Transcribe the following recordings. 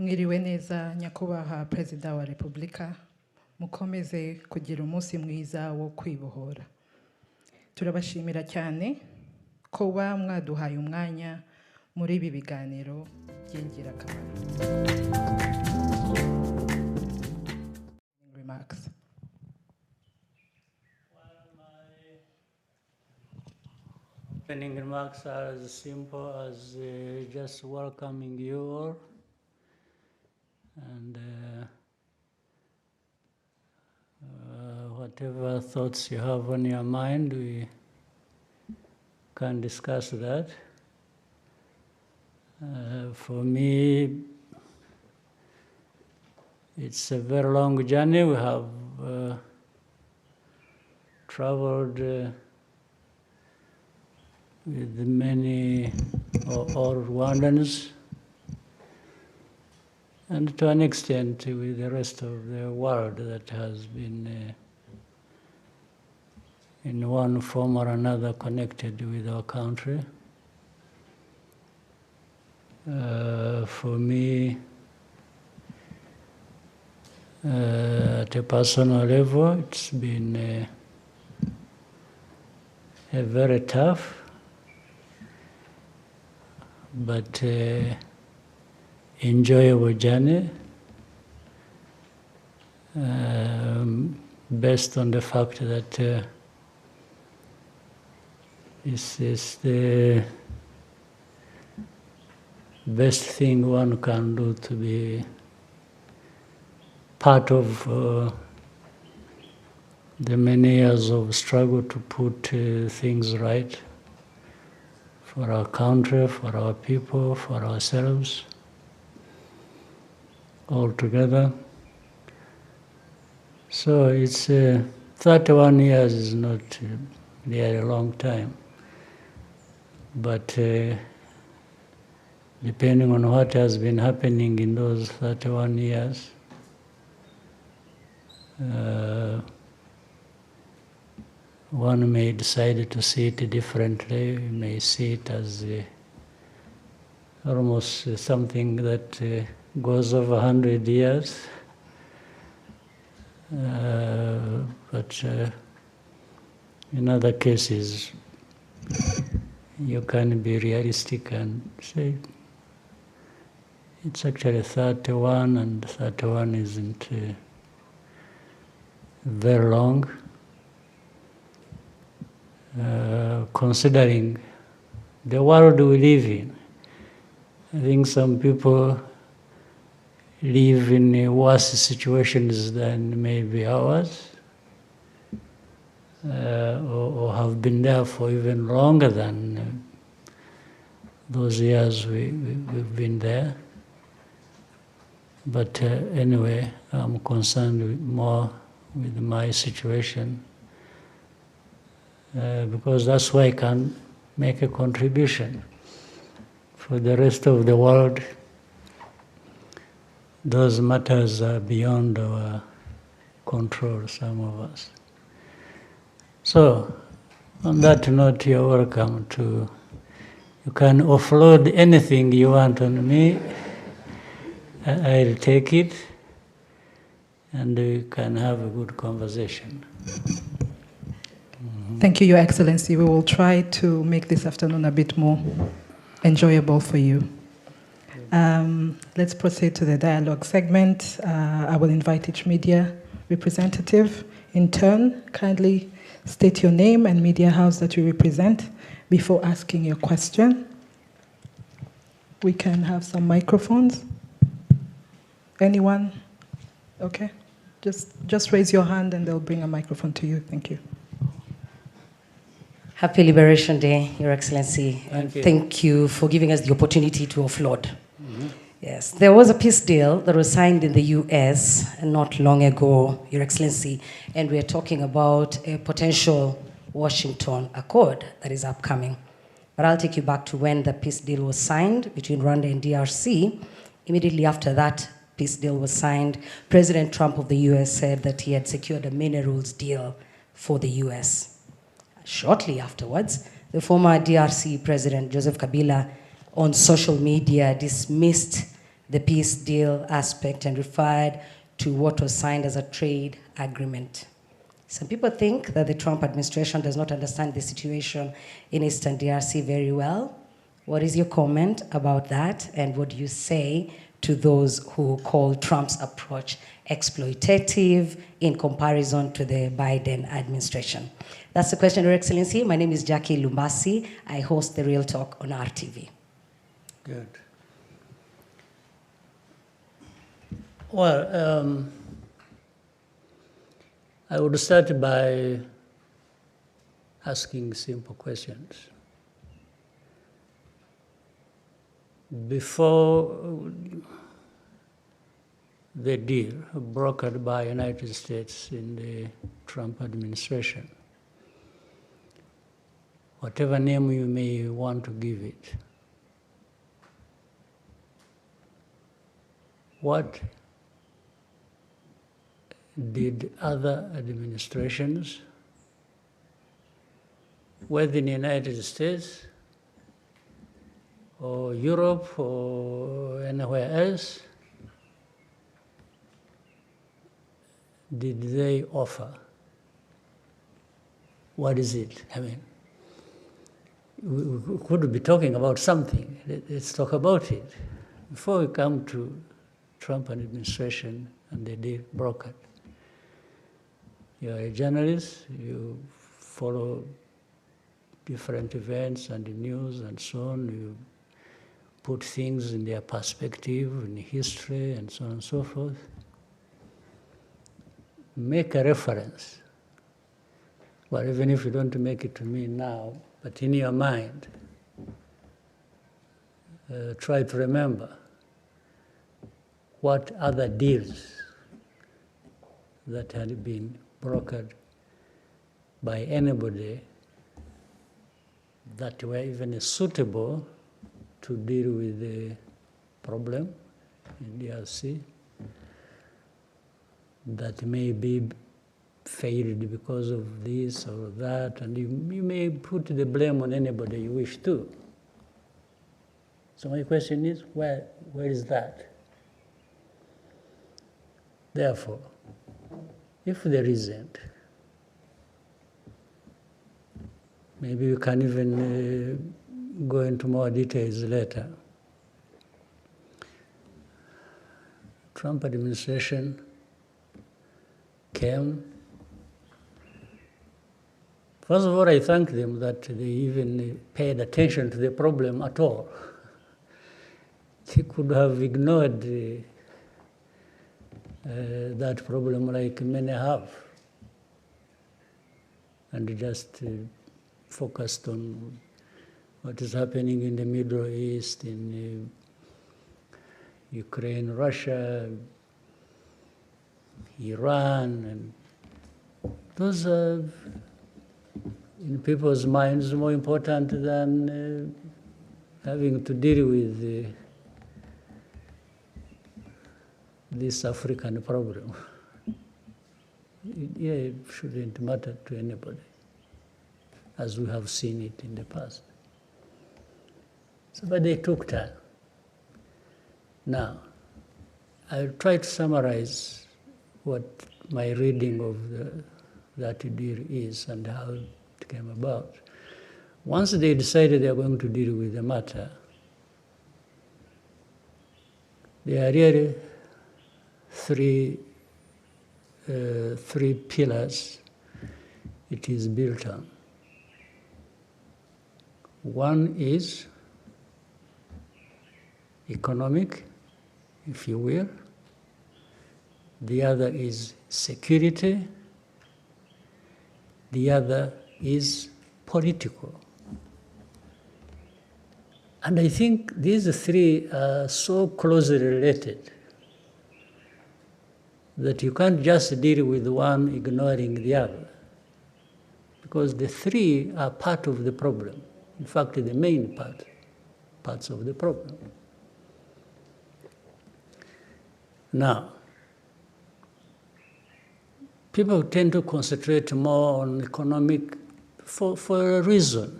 Mwiriwe neza nyakubahwa Perezida wa Repubulika, mukomeze kugira umunsi mwiza wo kwibohora. Turabashimira cyane kuba mwaduhaye umwanya muri ibi biganiro by'ingirakamaro. Remarks. Opening remarks are as simple as just welcoming you all, and whatever thoughts you have on your mind, we can discuss that. For me, it's a very long journey. We have traveled with many all Rwandans, and to an extent with the rest of the world that has been in one form or another connected with our country. For me, at a personal level, it's been a very tough but enjoyable journey, based on the fact that this is the best thing one can do, to be part of the many years of struggle to put things right for our country, for our people, for ourselves, all together. So it's 31 years is not really a long time, but depending on what has been happening in those 31 years, one may decide to see it differently. We may see it as almost something that goes over 100 years. But in other cases, you can be realistic and say it's actually 31, and 31 isn't very long. Considering the world we live in, I think some people live in worse situations than maybe ours, or have been there for even longer than those years we've been there. But anyway, I'm concerned more with my situation, because that's why I can make a contribution. For the rest of the world, those matters are beyond our control, some of us. So, on that note, you're welcome to, you can offload anything you want on me. I'll take it, and we can have a good conversation. Thank you, Your Excellency. We will try to make this afternoon a bit more enjoyable for you. Let's proceed to the dialogue segment. I will invite each media representative in turn. Kindly state your name and media house that you represent before asking your question. We can have some microphones. Anyone? Okay. Just raise your hand and they'll bring a microphone to you. Thank you. Happy Liberation Day, Your Excellency. Thank you. Thank you for giving us the opportunity to offload. Mm-hmm. Yes, there was a peace deal that was signed in the US not long ago, Your Excellency, and we're talking about a potential Washington Accord that is upcoming. But I'll take you back to when the peace deal was signed between Rwanda and DRC. Immediately after that peace deal was signed, President Trump of the US said that he had secured a minerals deal for the US. Shortly afterwards, the former DRC President Joseph Kabila on social media dismissed the peace deal aspect and referred to what was signed as a trade agreement. Some people think that the Trump administration does not understand the situation in Eastern DRC very well. What is your comment about that, and what do you say to those who call Trump's approach exploitative in comparison to the Biden administration? That's the question, Your Excellency. My name is Jackie Lumbasi. I host The Real Talk on RTV. Good. Well, I would start by asking simple questions. Before the deal brokered by United States in the Trump administration, whatever name you may want to give it, what did other administrations, whether in the United States or Europe or anywhere else, did they offer? What is it? I mean, we could be talking about something. Let's talk about it. Before we come to Trump administration and the deal brokered, you're a journalist, you follow different events and the news and so on, you put things in their perspective, in history and so on and so forth. Make a reference. Well, even if you don't make it to me now, but in your mind, try to remember what other deals that had been brokered by anybody that were even suitable to deal with the problem in DRC, that may be failed because of this or that, and you may put the blame on anybody you wish to. So my question is, where is that? Therefore, if there isn't, maybe we can even go into more details later. Trump administration came. First of all, I thank them that they even paid attention to the problem at all. They could have ignored that problem like many have, and just focused on what is happening in the Middle East, in Ukraine, Russia, Iran, and those are, in people's minds, more important than having to deal with this African problem. It shouldn't matter to anybody, as we have seen it in the past. So, but they took time. Now, I'll try to summarize what my reading of that deal is and how it came about. Once they decided they are going to deal with the matter, there are really three pillars it is built on. One is economic, if you will. The other is security. The other is political. And I think these three are so closely related that you can't just deal with one ignoring the other, because the three are part of the problem. In fact, the main parts of the problem. Now, people tend to concentrate more on economic for a reason.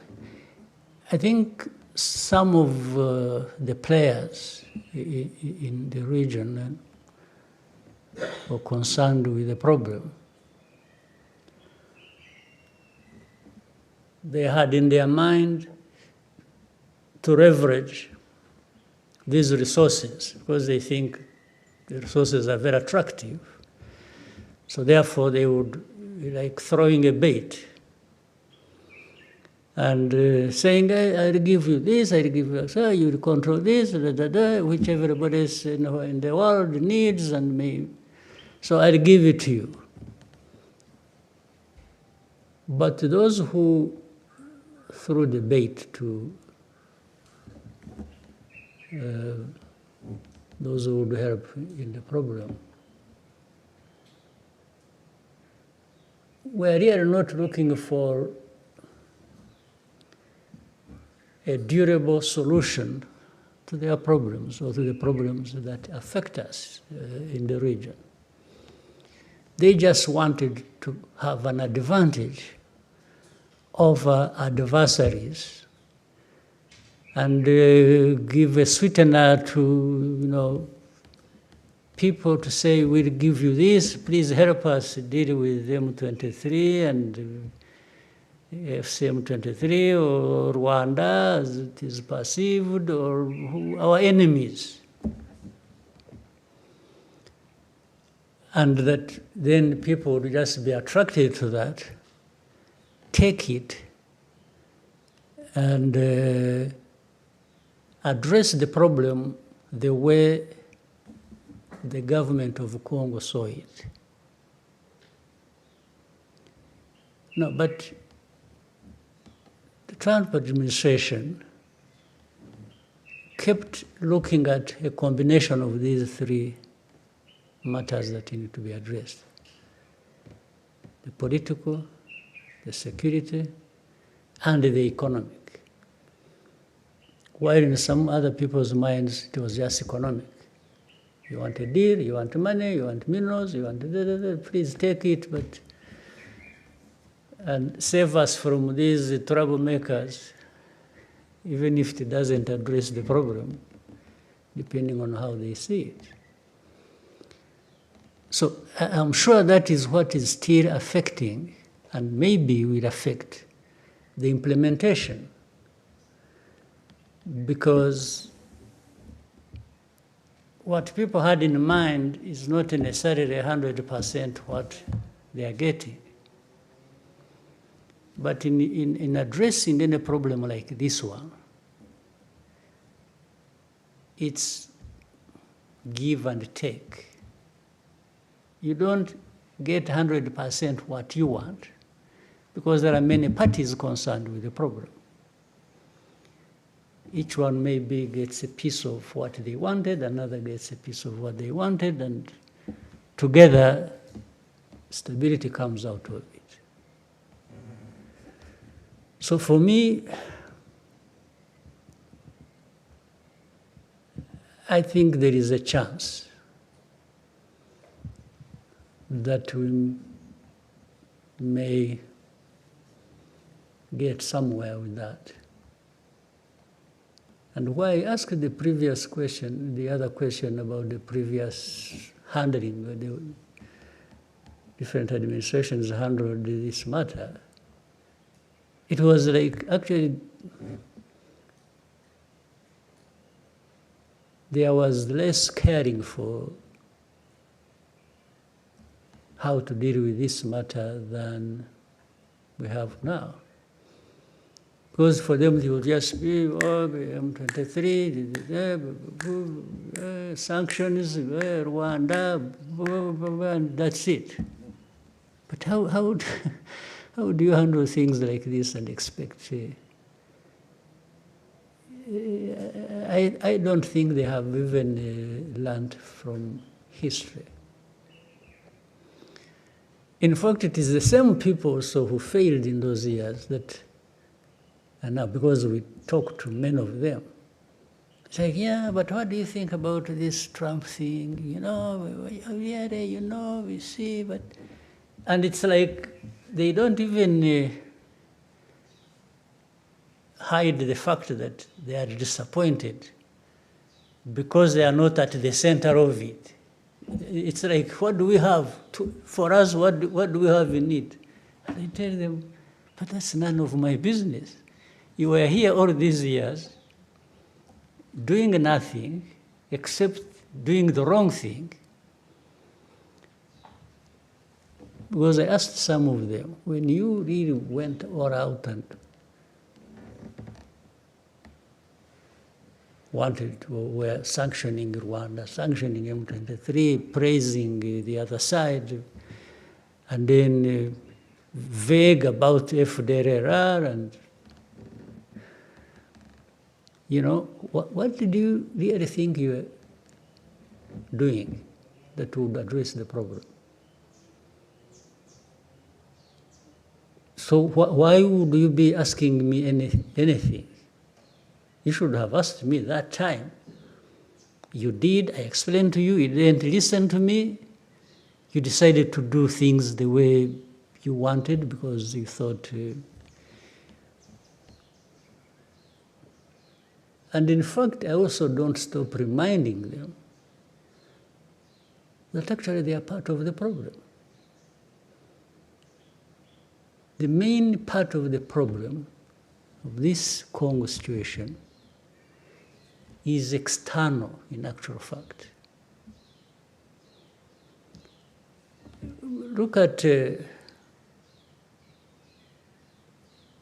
I think some of the players in the region or concerned with the problem. They had in their mind to leverage these resources because they think the resources are very attractive. So therefore they would, like throwing a bait and saying, I'll give you this, I'll give you, so you'll control this, which everybody else in the world needs and may. So I'll give it to you. But those who threw the bait to those who would help in the problem, we're really not looking for a durable solution to their problems or to the problems that affect us in the region. They just wanted to have an advantage over adversaries and give a sweetener to people to say, we'll give you this, please help us deal with M23 and FCM23 or Rwanda as it is perceived, or our enemies. And that then people would just be attracted to that, take it, and address the problem the way the government of Congo saw it. No, but the Trump administration kept looking at a combination of these three matters that need to be addressed: the political, the security, and the economic. While in some other people's minds, it was just economic. You want a deal, you want money, you want minerals, you want please take it, but and save us from these troublemakers, even if it doesn't address the problem, depending on how they see it. So I'm sure that is what is still affecting, and maybe will affect, the implementation. Because what people had in mind is not necessarily 100% what they are getting. But in addressing any problem like this one, it's give and take. You don't get 100% what you want, because there are many parties concerned with the problem. Each one maybe gets a piece of what they wanted, another gets a piece of what they wanted, and together stability comes out of it. So for me, I think there is a chance that we may get somewhere with that. And why I asked the previous question, the other question about the previous handling, the different administrations handled this matter, it was like actually there was less caring for how to deal with this matter than we have now. Because for them it would just be, M23, sanctions, Rwanda, and that's it. But how do you handle things like this and expect? I don't think they have even learned from history. In fact, it is the same people also who failed in those years that, and now because we talk to many of them, it's like, yeah, but what do you think about this Trump thing? We see, but, and it's like they don't even hide the fact that they are disappointed because they are not at the center of it. It's like, what do we have? For us, what do we have in it? And I tell them, but that's none of my business. You were here all these years doing nothing except doing the wrong thing. Because I asked some of them, when you really went all out and were sanctioning Rwanda, sanctioning M23, praising the other side, and then vague about FDLR, and what did you really think you were doing that would address the problem? So why would you be asking me anything? You should have asked me that time. You did, I explained to you, you didn't listen to me. You decided to do things the way you wanted because you thought... And in fact, I also don't stop reminding them that actually they are part of the problem. The main part of the problem of this Congo situation is external, in actual fact. Look at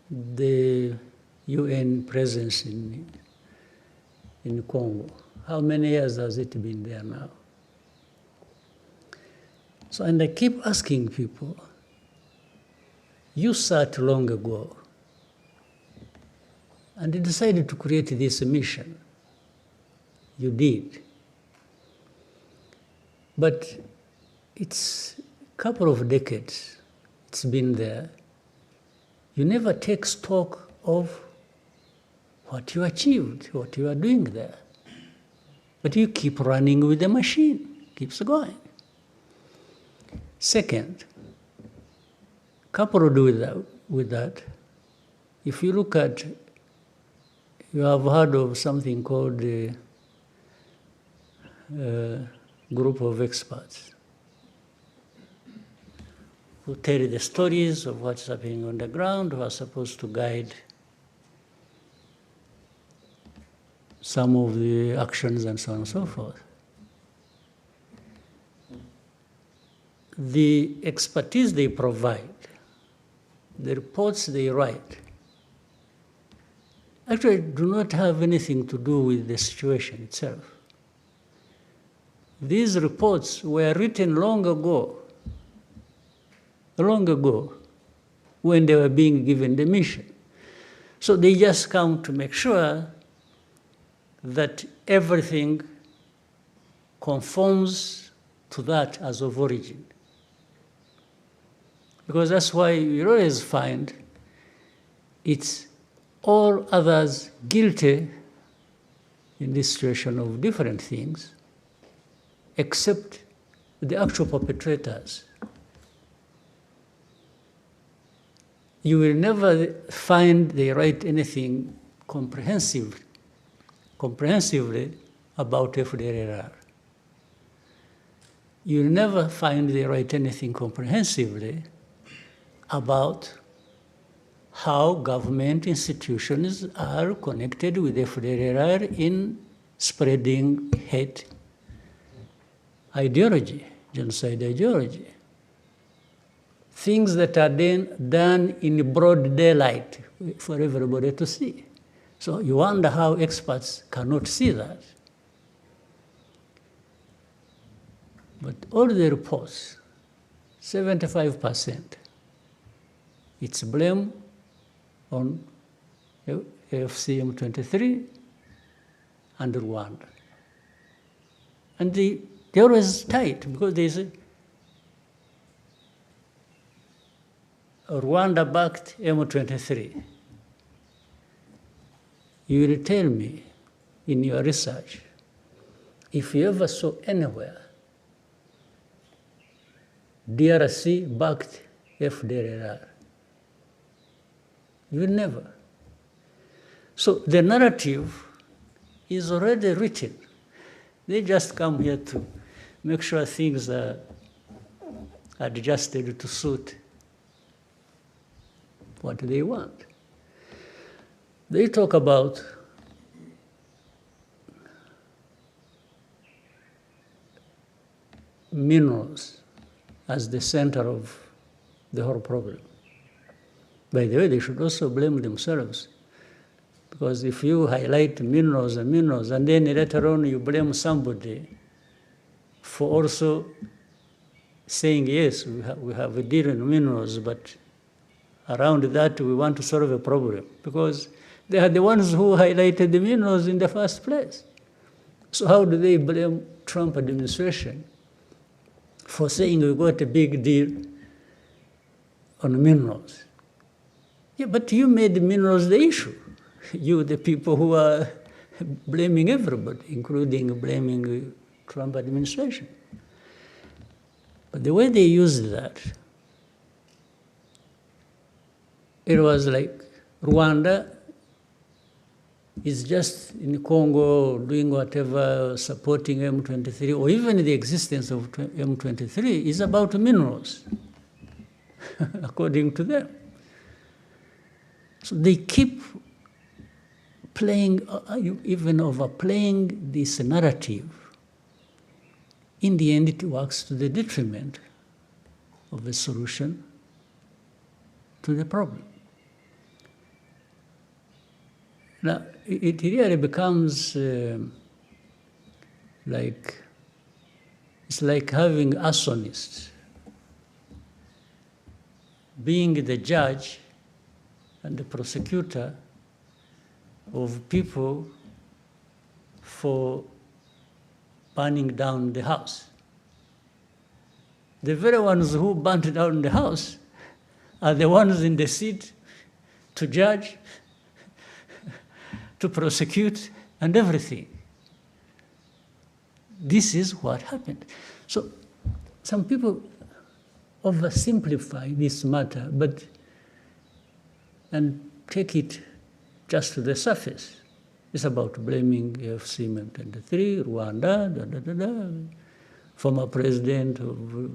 the UN presence in Congo. How many years has it been there now? So, and I keep asking people, you sat long ago and you decided to create this mission. You did. But it's a couple of decades it's been there. You never take stock of what you achieved, what you are doing there. But you keep running with the machine, keeps going. Second, coupled with that, if you look at, you have heard of something called the group of experts who tell the stories of what's happening on the ground, who are supposed to guide some of the actions and so on and so forth. The expertise they provide, the reports they write, actually do not have anything to do with the situation itself. These reports were written long ago, when they were being given the mission. So they just come to make sure that everything conforms to that as of origin. Because that's why you always find it's all others guilty in this situation of different things, except the actual perpetrators. You will never find they write anything comprehensively about FDLR. You'll never find they write anything comprehensively about how government institutions are connected with FDLR in spreading hate ideology, genocide ideology. Things that are done in broad daylight for everybody to see. So you wonder how experts cannot see that. But all the reports, 75%, it's blame on FCM23 and Rwanda. And they're always tight because they say, Rwanda-backed M23. You will tell me in your research, if you ever saw anywhere DRC-backed FDLR, you will never. So the narrative is already written. They just come here to make sure things are adjusted to suit what they want. They talk about minerals as the center of the whole problem. By the way, they should also blame themselves. Because if you highlight minerals, and then later on you blame somebody for also saying, yes, we have a deal in minerals, but around that we want to solve a problem. Because they are the ones who highlighted the minerals in the first place. So how do they blame Trump administration for saying we got a big deal on minerals? Yeah, but you made the minerals the issue. You, the people who are blaming everybody, including blaming the Trump administration. But the way they used that, it was like Rwanda is just in Congo doing whatever, supporting M23, or even the existence of M23 is about minerals, according to them. So they keep playing, even overplaying this narrative. In the end, it works to the detriment of the solution to the problem. Now, it really becomes like, it's like having arsonists being the judge and the prosecutor of people for burning down the house. The very ones who burnt down the house are the ones in the seat to judge, to prosecute, and everything. This is what happened. So some people oversimplify this matter, and take it just to the surface. It's about blaming FC M23, Rwanda, former president of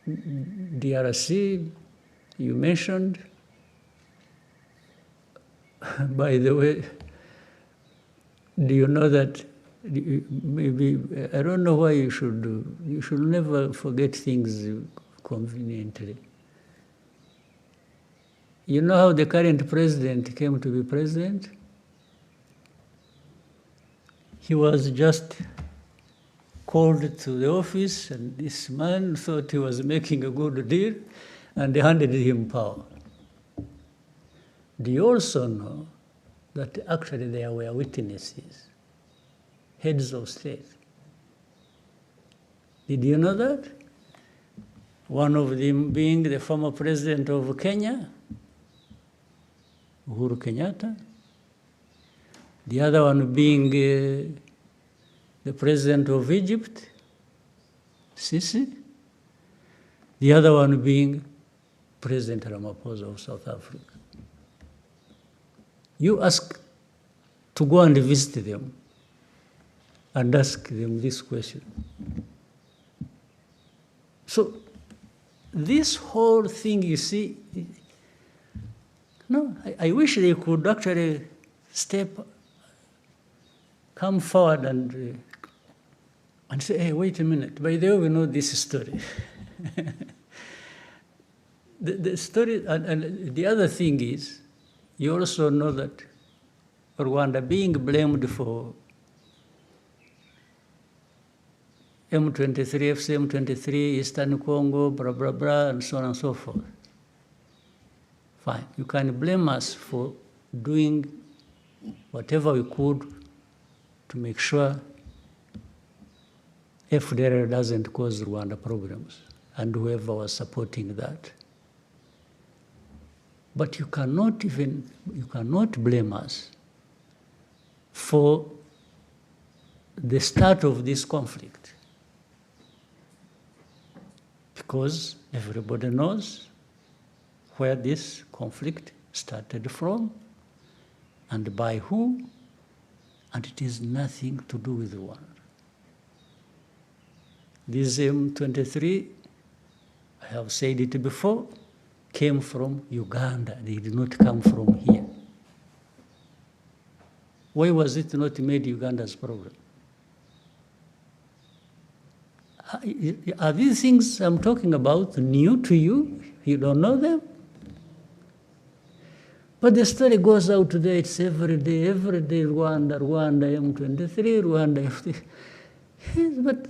DRC, you mentioned. By the way, do you know that maybe, I don't know why you should never forget things conveniently. You know how the current president came to be president? He was just called to the office, and this man thought he was making a good deal, and they handed him power. Do you also know that actually there were witnesses, heads of state? Did you know that? One of them being the former president of Kenya, Uhuru Kenyatta. The other one being the president of Egypt, Sisi. The other one being President Ramaphosa of South Africa. You ask to go and visit them and ask them this question. So this whole thing, you see, no, I wish they could actually come forward and say, hey, wait a minute, by the way, we know this story. the story, and the other thing is, you also know that Rwanda being blamed for M23, FC M23, Eastern Congo, blah, blah, blah, and so on and so forth. Fine. You can blame us for doing whatever we could to make sure FDR doesn't cause Rwanda problems, and whoever was supporting that. But you cannot blame us for the start of this conflict, because everybody knows where this conflict started from and by who and it has nothing to do with Rwanda. This M23, I have said it before, came from Uganda. They did not come from here. Why was it not made Uganda's problem? Are these things I'm talking about new to you? You don't know them? But the story goes out today, it's every day, Rwanda, M23, Rwanda. Yes, but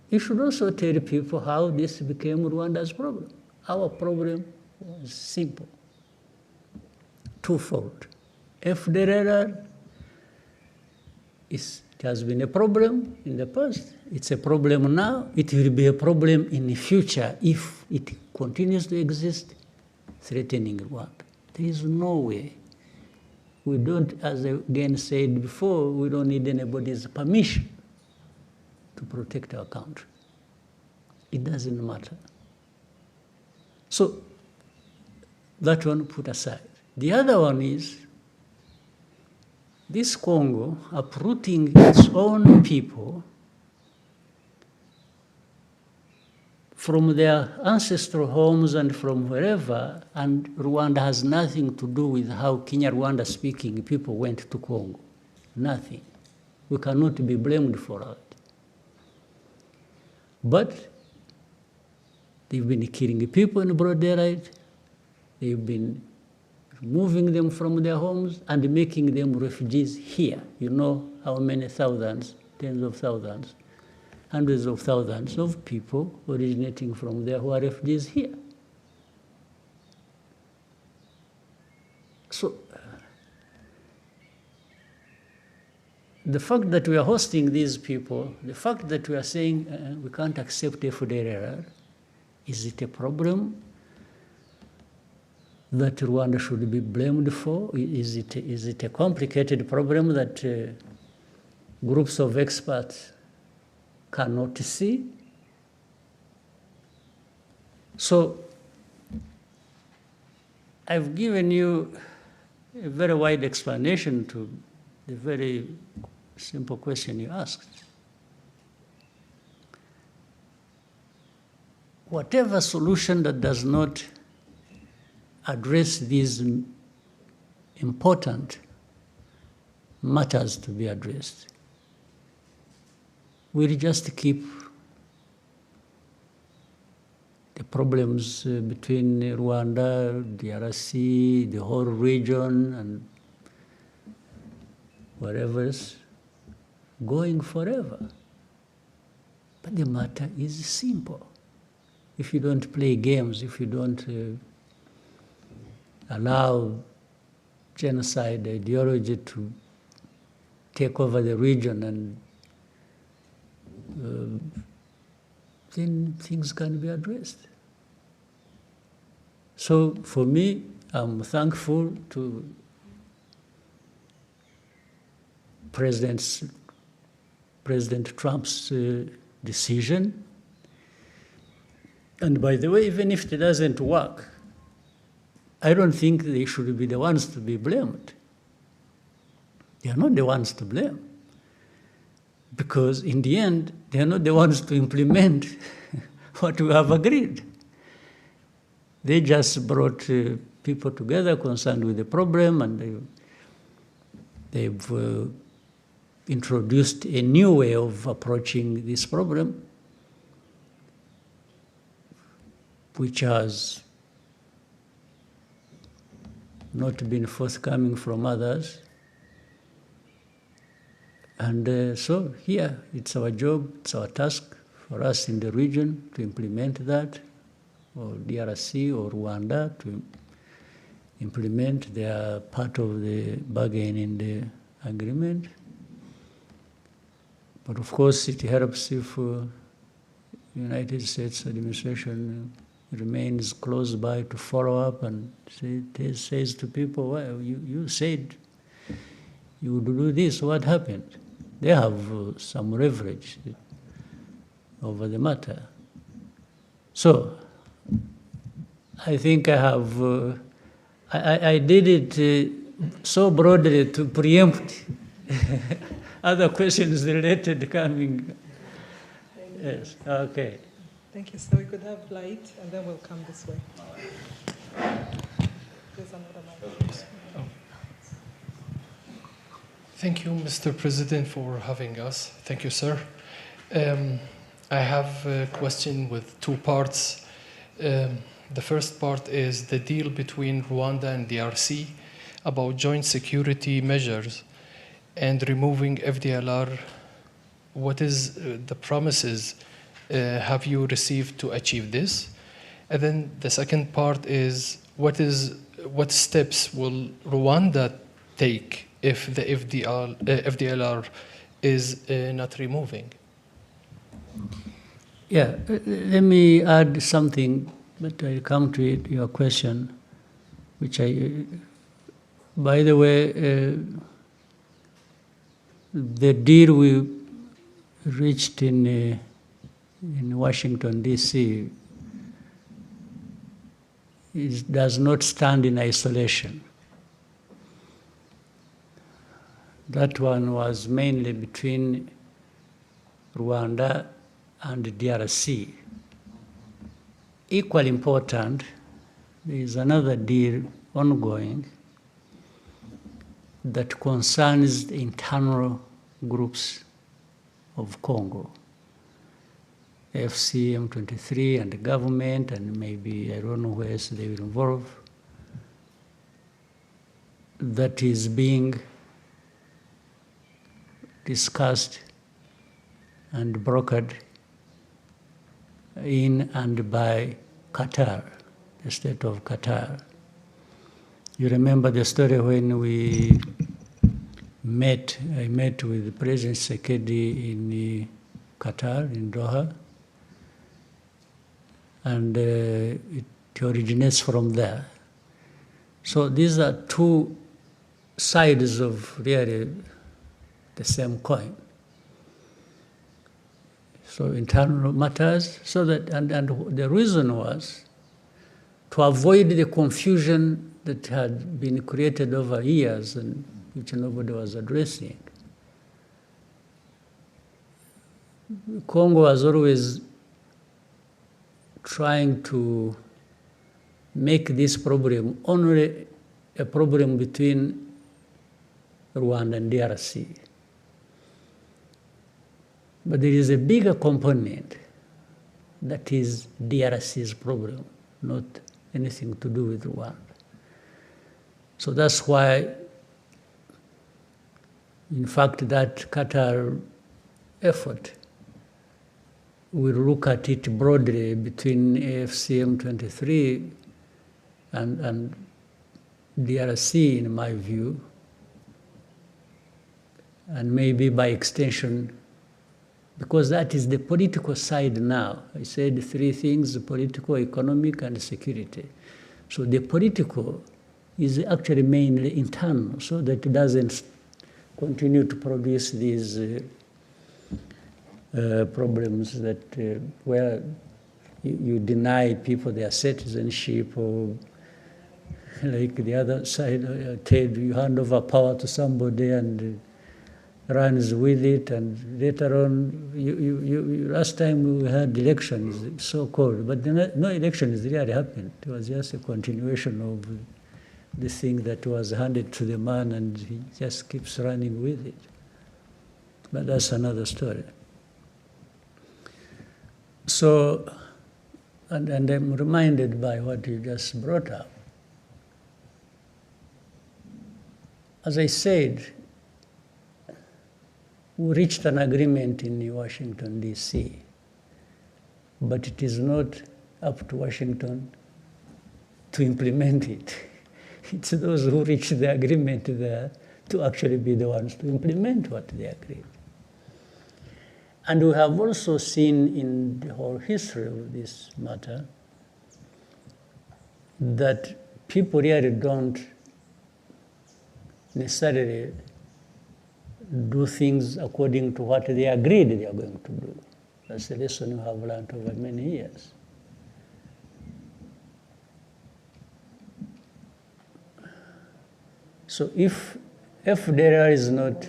you should also tell people how this became Rwanda's problem. Our problem was simple, twofold. FDLR it has been a problem in the past. It's a problem now. It will be a problem in the future if it continues to exist, threatening Rwanda. There is no way. We don't, as I again said before, we don't need anybody's permission to protect our country. It doesn't matter. So that one put aside. The other one is this Congo uprooting its own people from their ancestral homes and from wherever, and Rwanda has nothing to do with how Kinyarwanda speaking people went to Congo. Nothing. We cannot be blamed for that. But they've been killing people in broad daylight. They've been moving them from their homes and making them refugees here. You know how many thousands, tens of thousands, hundreds of thousands of people originating from there who are refugees here. So the fact that we are hosting these people, the fact that we are saying we can't accept FDLR, is it a problem that Rwanda should be blamed for? Is it a complicated problem that groups of experts cannot see? So I've given you a very wide explanation to the very simple question you asked. Whatever solution that does not address these important matters to be addressed will just keep the problems between Rwanda, DRC, the whole region, and wherever else going forever. But the matter is simple. If you don't play games, if you don't allow genocide ideology to take over the region, and then things can be addressed. So for me, I'm thankful to President Trump's decision. And by the way, even if it doesn't work, I don't think they should be the ones to be blamed. They are not the ones to blame. Because in the end, they are not the ones to implement what we have agreed. They just brought people together concerned with the problem, and they've introduced a new way of approaching this problem, which has not been forthcoming from others. And so here, it's our job, it's our task for us in the region to implement that, or DRC or Rwanda to implement their part of the bargain in the agreement. But of course, it helps if the United States administration remains close by to follow up and says to people, well, you said you would do this, what happened? They have some leverage over the matter. So I think I have, I did it so broadly to preempt other questions related coming. Yes, okay. Thank you. So we could have light, and then we'll come this way. There's another mic. Thank you, Mr. President, for having us. Thank you, sir. I have a question with two parts. The first part is the deal between Rwanda and DRC about joint security measures and removing FDLR. What is the promises have you received to achieve this? And then the second part is what steps will Rwanda take if the FDLR is not removing? Yeah, let me add something, but I'll come to it, your question, which by the way, the deal we reached in Washington, D.C. Does not stand in isolation. That one was mainly between Rwanda and the DRC. Equally important, there is another deal ongoing that concerns the internal groups of Congo, FC, M23, and the government, and maybe, I don't know where else they will involve, that is being discussed and brokered in and by Qatar, the state of Qatar. You remember the story when I met with President Tshisekedi in Qatar, in Doha, and it originates from there. So these are two sides of really the same coin. So internal matters, so that, and the reason was to avoid the confusion that had been created over years and which nobody was addressing. Congo was always trying to make this problem only a problem between Rwanda and DRC. But there is a bigger component that is DRC's problem, not anything to do with Rwanda. So that's why, in fact, that Qatar effort will look at it broadly between AFCM23 and DRC, in my view, and maybe by extension, because that is the political side now. I said three things: political, economic, and security. So the political is actually mainly internal, so that it doesn't continue to produce these problems that where you deny people their citizenship, or like the other side, you hand over power to somebody and runs with it, and later on, last time we had elections, so-called, but no elections really happened. It was just a continuation of the thing that was handed to the man, and he just keeps running with it. But that's another story. So, and I'm reminded by what you just brought up. As I said, we reached an agreement in Washington, D.C., but it is not up to Washington to implement it. It's those who reached the agreement there to actually be the ones to implement what they agreed. And we have also seen in the whole history of this matter that people really don't necessarily do things according to what they agreed they are going to do. That's a lesson we have learned over many years. So if FDR is not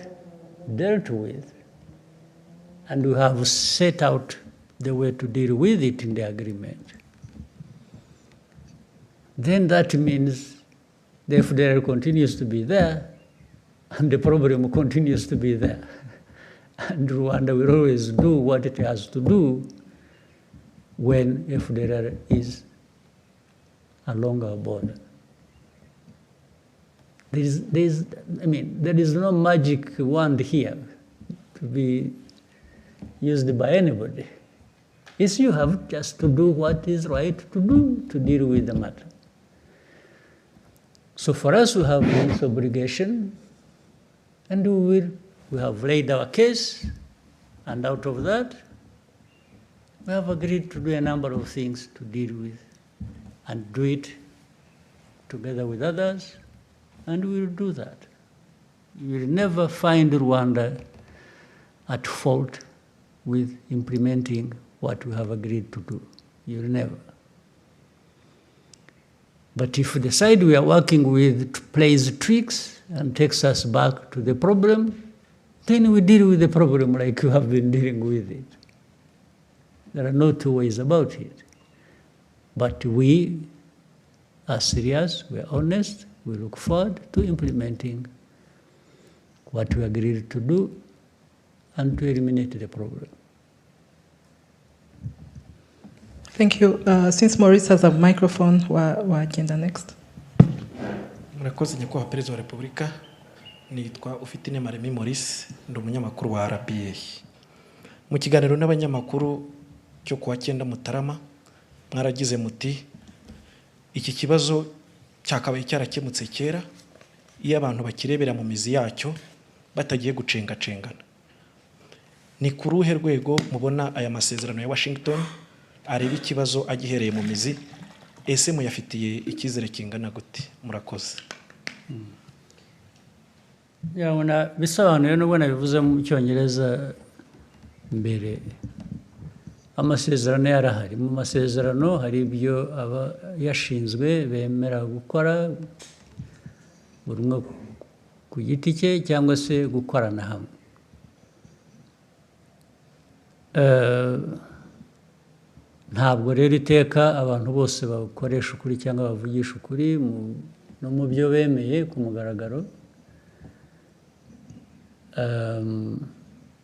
dealt with, and we have set out the way to deal with it in the agreement, then that means the FDR continues to be there, and the problem continues to be there. And Rwanda will always do what it has to do when FDR is along our border. There is no magic wand here to be used by anybody. It's you have just to do what is right to do to deal with the matter. So for us, we have this obligation, and we have laid our case, and out of that, we have agreed to do a number of things to deal with, and do it together with others, and we will do that. You will never find Rwanda at fault with implementing what we have agreed to do. You will never. But if the side we are working with plays tricks and takes us back to the problem, then we deal with the problem like we have been dealing with it. There are no two ways about it. But we are serious, we are honest, we look forward to implementing what we agreed to do and to eliminate the problem. Thank you. Since Maurice has a microphone, wagenda next. Murakoze nyakubahwa Perezida wa Repubulika, nitwa Ufitine Maremi Maurice, ndi umunyamakuru wa RBA. Mu kiganiro n'abanyamakuru cyo kuwa 9 Mutarama, mwaragize muti iki kibazo cyakabaye cyarakemutse kera iyo abantu bakirebera mu mizi yacyo batagiye gucengacengana. Ni ku ruhe rwego mubona aya masezerano ya Washington areba ikibazo agihereye mu mizi, ese muyafitiye ikizere kingana gute? Murakoze. Yabona bisobanuye n'ubwo nabivuze mu Cyongereza mbere, amasezerano yarahari. Mu masezerano hari ibyo aba yashinzwe bemera gukora buri umwe ku giti cye cyangwa se gukorana hamwe. Ntabwo rero iteka abantu bose bakoresha ukuri cyangwa bavugisha ukuri no mu byo bemeye ku mugaragaro,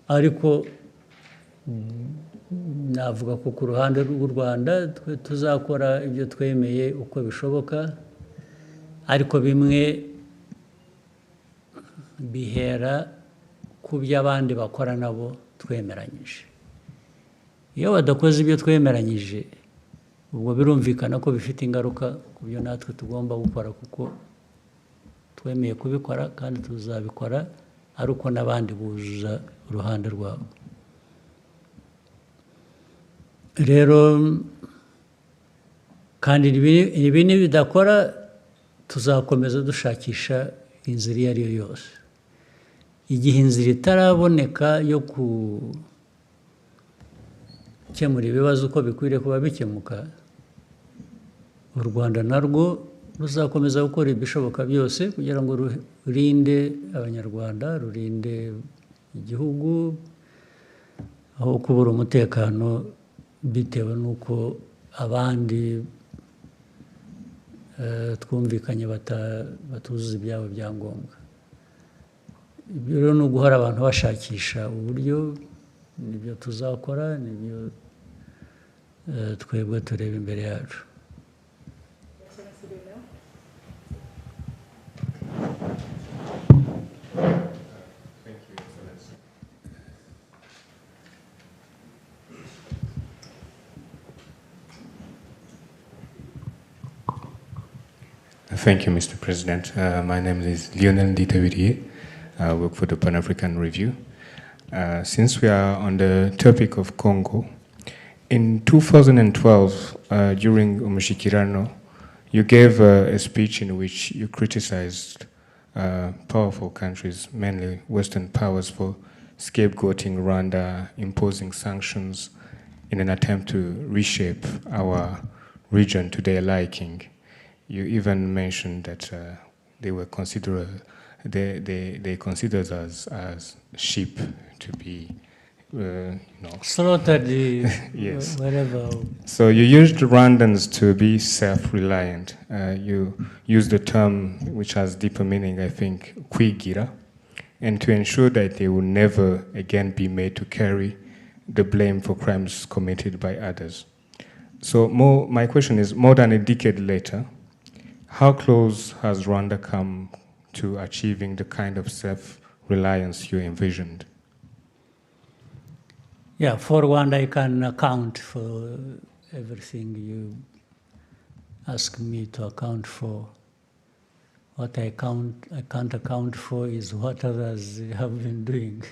ariko navuga ko ku ruhande rw'u Rwanda tuzakora ibyo twemeye uko bishoboka, ariko bimwe bihera ku byo abandi bakora nabo twemeranyije. Iyo badakoze ibyo twemeranyije, ubwo birumvikana ko bifite ingaruka ku byo natwe tugomba gukora, kuko twemeye kubikora kandi tuzabikora ari uko n'abandi buzuza uruhande rwabo. Rero kandi ibi nibidakora tuzakomeza dushakisha inzira iyo ari yo yose. Igihe inzira itaraboneka yo gukemura ibibazo uko bikwiriye kuba bikemuka, u Rwanda narwo ruzakomeza gukora ibishoboka byose kugira ngo rurinde abanyarwanda, rurinde igihugu aho kubura umutekano bitewe n'uko abandi twumvikanye batuzuza ibyabo byangombwa. Ibyo rero ni uguhora abantu bashakisha uburyo, nibyo tuzakora, nibyo twebwe tureba imbere yacu. Thank you, Mr. President. My name is Lionel Ditavirie. I work for the Pan-African Review. Since we are on the topic of Congo, in 2012, during Umushikirano, you gave a speech in which you criticized powerful countries, mainly Western powers, for scapegoating Rwanda, imposing sanctions in an attempt to reshape our region to their liking. You even mentioned that they were considered they consider us as sheep to be, slaughtered yes. wherever. So you used Rwandans to be self-reliant. You used the term which has deeper meaning, I think, kwigira, and to ensure that they will never again be made to carry the blame for crimes committed by others. So my question is, more than a decade later, how close has Rwanda come to achieving the kind of self-reliance you envisioned? Yeah, for Rwanda, I can account for everything you ask me to account for. What I can't account for is what others have been doing,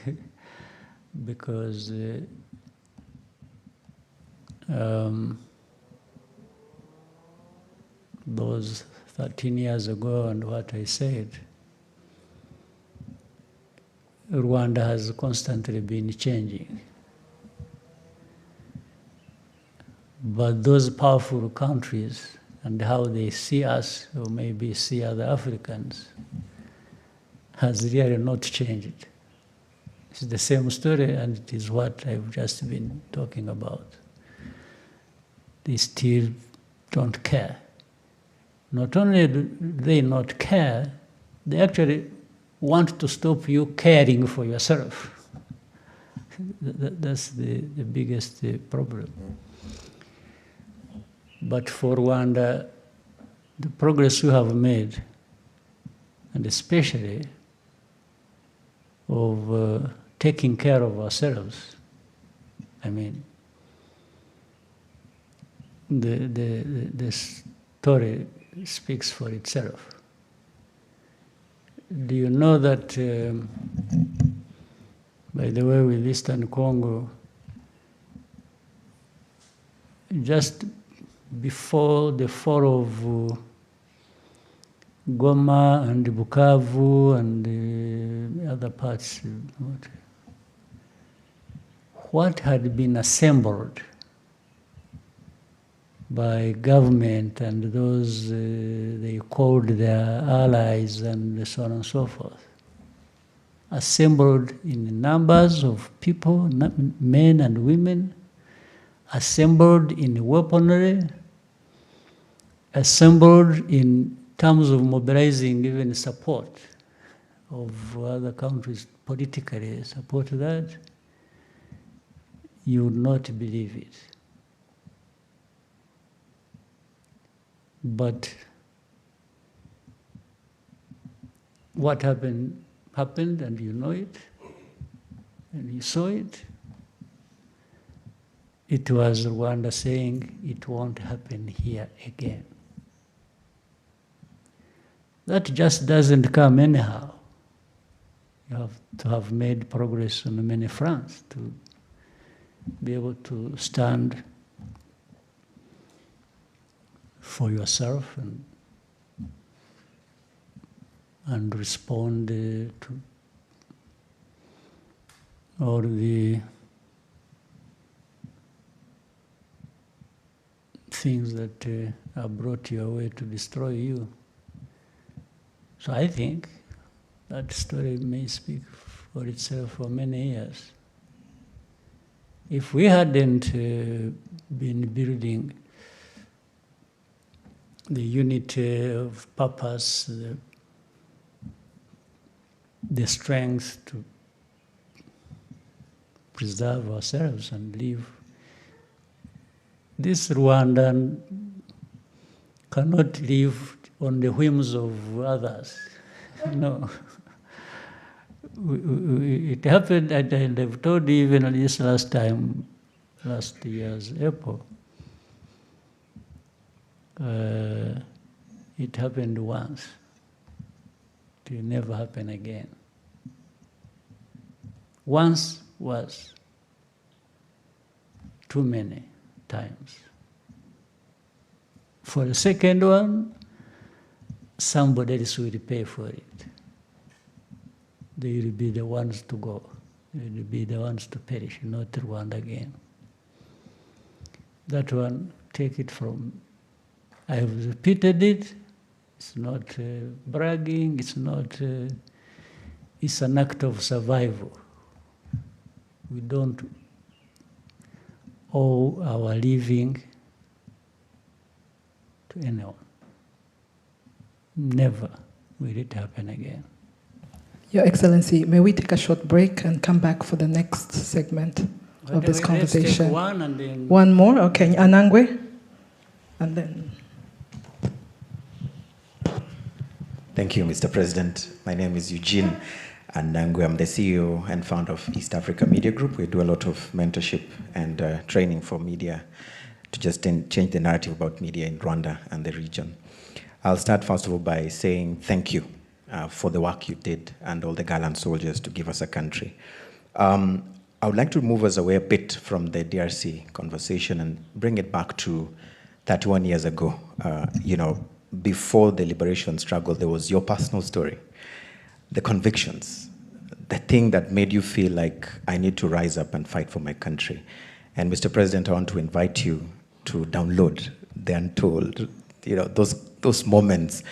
because those 13 years ago and what I said, Rwanda has constantly been changing. But those powerful countries and how they see us, or maybe see other Africans, has really not changed. It's the same story, and it is what I've just been talking about. They still don't care. Not only do they not care, they actually want to stop you caring for yourself. That's the biggest problem. But for Rwanda, the progress we have made, and especially of taking care of ourselves, I mean, the story speaks for itself. Do you know that, by the way, with Eastern Congo, just before the fall of Goma and Bukavu and the other parts, what had been assembled by government and those they called their allies and so on and so forth, assembled in numbers of people, men and women, assembled in weaponry, assembled in terms of mobilizing even support of other countries politically, support that, you would not believe it. But what happened, and you know it, and you saw it. It was Rwanda saying it won't happen here again. That just doesn't come anyhow. You have to have made progress on many fronts to be able to stand for yourself and respond to all the things that are brought your way to destroy you. So I think that story may speak for itself for many years. If we hadn't been building the unity of purpose, the strength to preserve ourselves and live, this Rwandan cannot live on the whims of others. No. It happened, and I've told you even this last year's April, it happened once. It will never happen again. Once was too many times. For the second one, somebody else will pay for it. They will be the ones to go. They will be the ones to perish, not Rwanda again. That one, take it from, I have repeated it. It's not bragging, it's not It's an act of survival. We don't owe our living to anyone. Never will it happen again. Your Excellency, may we take a short break and come back for the next segment of this conversation? Let's take one and then... One more? Okay, Anangwe. And then... Thank you, Mr. President. My name is Eugene Anangwe. I'm the CEO and founder of East Africa Media Group. We do a lot of mentorship and training for media to just change the narrative about media in Rwanda and the region. I'll start first of all by saying thank you for the work you did and all the gallant soldiers to give us a country. I would like to move us away a bit from the DRC conversation and bring it back to 31 years ago. Before the liberation struggle, there was your personal story, the convictions, the thing that made you feel like I need to rise up and fight for my country. And Mr. President, I want to invite you to download the Untold, those moments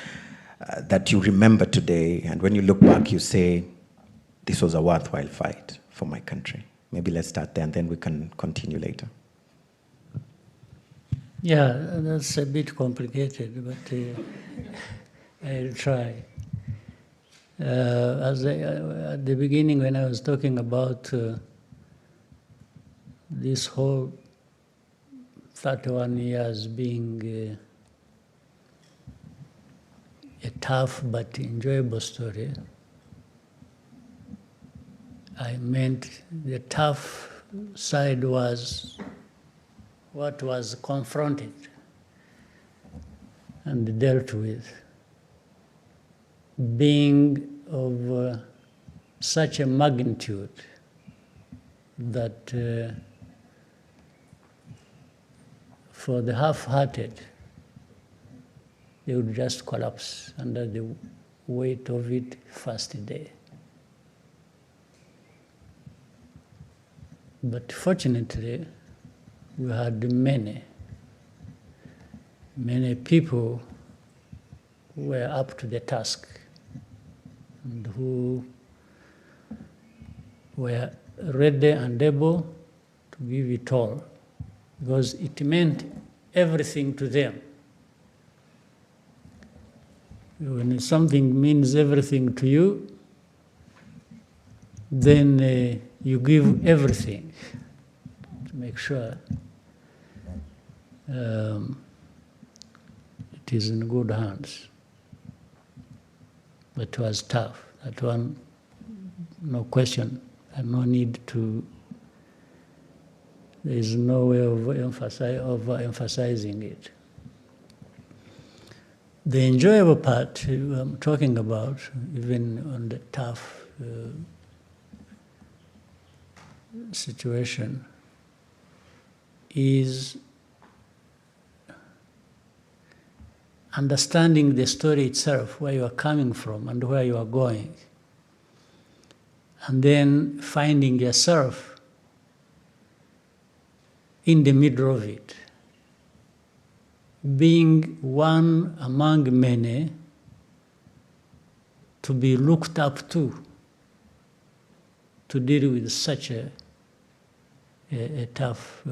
that you remember today, and when you look back, you say, this was a worthwhile fight for my country. Maybe let's start there, and then we can continue later. Yeah, that's a bit complicated, but I'll try. At the beginning, when I was talking about this whole 31 years being a tough but enjoyable story, I meant the tough side was what was confronted and dealt with, being of such a magnitude that for the half-hearted, they would just collapse under the weight of it first day. But fortunately, we had many people who were up to the task and who were ready and able to give it all, because it meant everything to them. When something means everything to you, then you give everything to make sure it is in good hands. But it was tough. That one, no question, and no need to. There is no way of emphasizing it. The enjoyable part I'm talking about, even on the tough situation, is understanding the story itself, where you are coming from and where you are going, and then finding yourself in the middle of it, being one among many to be looked up to deal with such a tough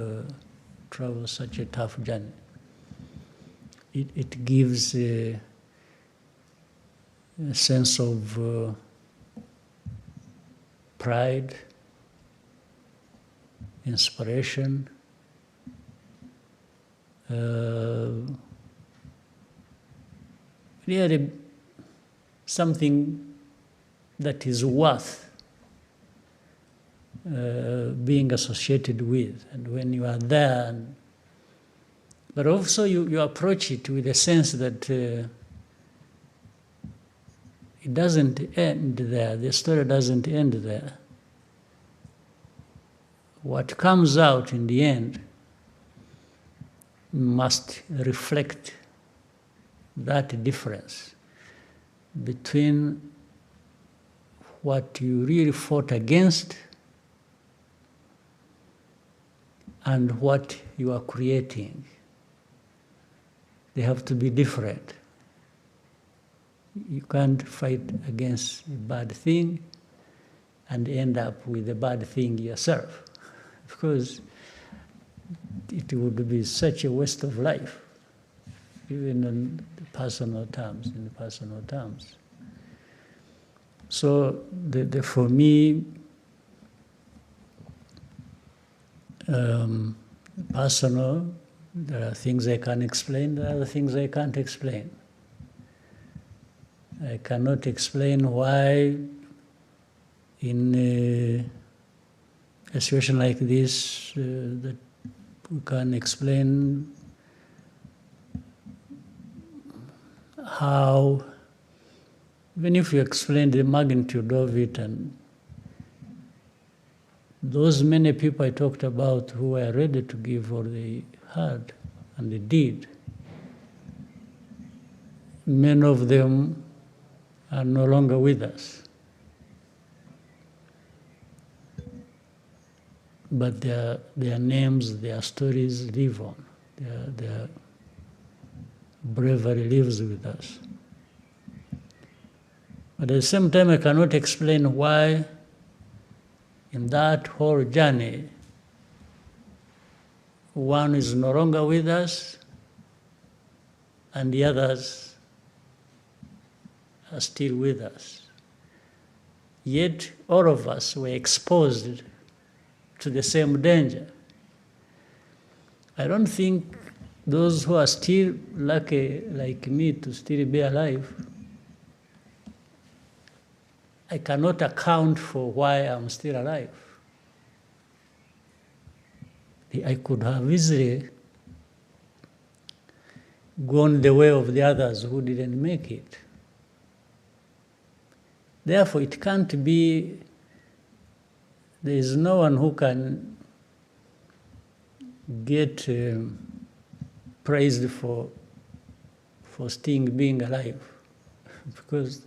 travel, such a tough journey. It gives a sense of pride, inspiration, really something that is worth being associated with. And when you are there, but also you approach it with a sense that it doesn't end there. The story doesn't end there. What comes out in the end must reflect that difference between what you really fought against and what you are creating. They have to be different. You can't fight against a bad thing and end up with a bad thing yourself, because it would be such a waste of life, even in personal terms. So for me, personal, there are things I can explain, there are other things I can't explain. I cannot explain why in a situation like this that we can explain how, even if you explain the magnitude of it, and those many people I talked about who were ready to give all they had, and they did, many of them are no longer with us. But their names, their stories live on. Their bravery lives with us. But at the same time, I cannot explain why in that whole journey, one is no longer with us and the others are still with us. Yet all of us were exposed to the same danger. I don't think those who are still lucky like me to still be alive, I cannot account for why I'm still alive. I could have easily gone the way of the others who didn't make it. Therefore, it can't be, there is no one who can get praised for still being alive, because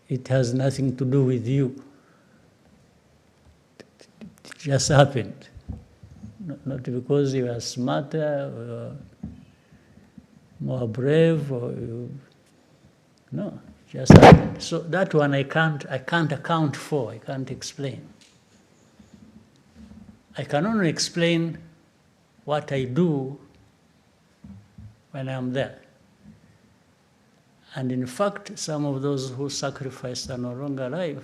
it has nothing to do with you. It just happened. Not because you are smarter or more brave, or no, it just happened. So that one I can't account for, I can't explain. I can only explain what I do when I'm there. And in fact, some of those who sacrificed are no longer alive.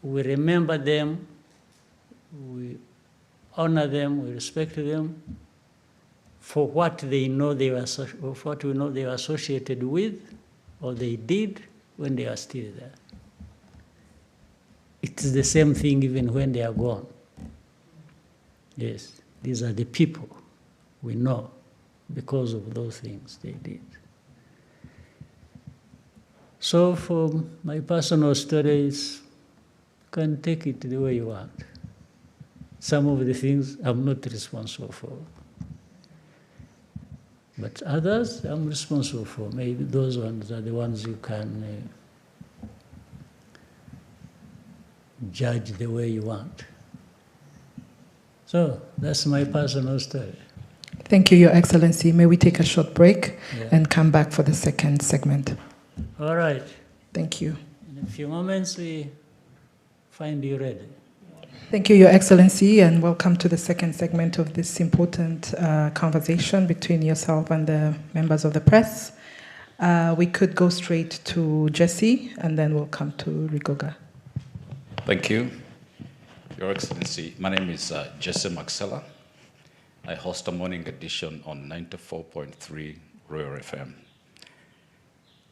We remember them, we honor them, we respect them for what they know they were, for what we know they were associated with, or they did when they are still there. It's the same thing even when they are gone. Yes, these are the people we know because of those things they did. So for my personal stories, you can take it the way you want. Some of the things I'm not responsible for. But others I'm responsible for. Maybe those ones are the ones you can judge the way you want. So that's my personal story. Thank you, Your Excellency. May we take a short break and come back for the second segment? All right. Thank you. In a few moments, we find you ready. Thank you, Your Excellency, and welcome to the second segment of this important conversation between yourself and the members of the press. We could go straight to Jesse, and then we'll come to Rigoga. Thank you, Your Excellency. My name is Jesse Maxella. I host a morning edition on 94.3 Royal FM.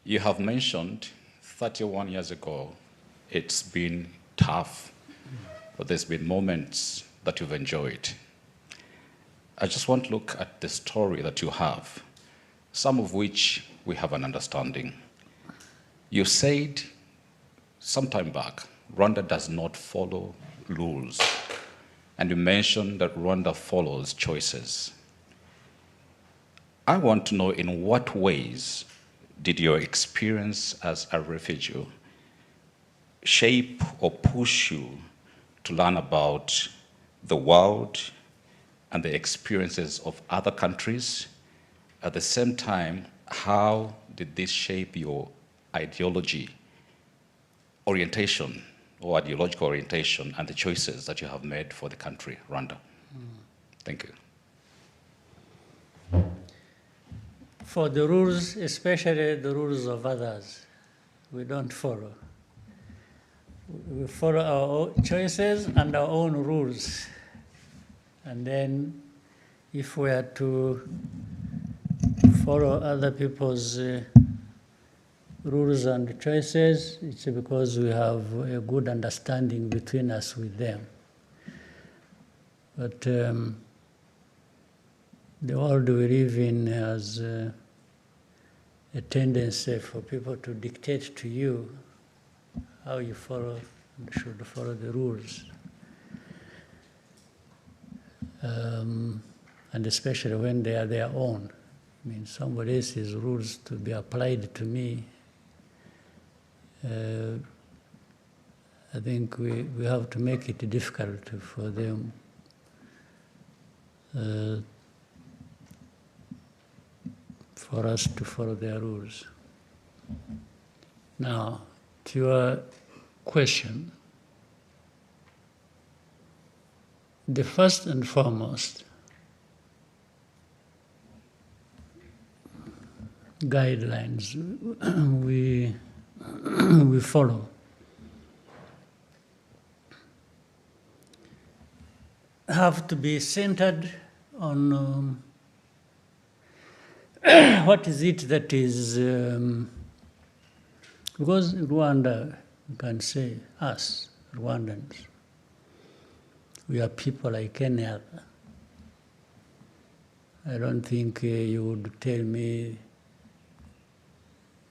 You have mentioned 31 years ago, it's been tough, but there's been moments that you've enjoyed. I just want to look at the story that you have, some of which we have an understanding. You said some time back, Rwanda does not follow rules. And you mentioned that Rwanda follows choices. I want to know, in what ways did your experience as a refugee shape or push you to learn about the world and the experiences of other countries? At the same time, how did this shape your ideology orientation or ideological orientation and the choices that you have made for the country, Rwanda. Thank you. For the rules, especially the rules of others, we don't follow. We follow our own choices and our own rules. And then if we are to follow other people's rules and choices, it's because we have a good understanding between us with them. But the world we live in has a tendency for people to dictate to you how you follow and should follow the rules. And especially when they are their own. I mean, somebody else's rules to be applied to me. I think we have to make it difficult for them for us to follow their rules. Now, to your question, the first and foremost guidelines we follow have to be centered on what is it that is, because Rwanda, you can say us, Rwandans, we are people like any other. I don't think you would tell me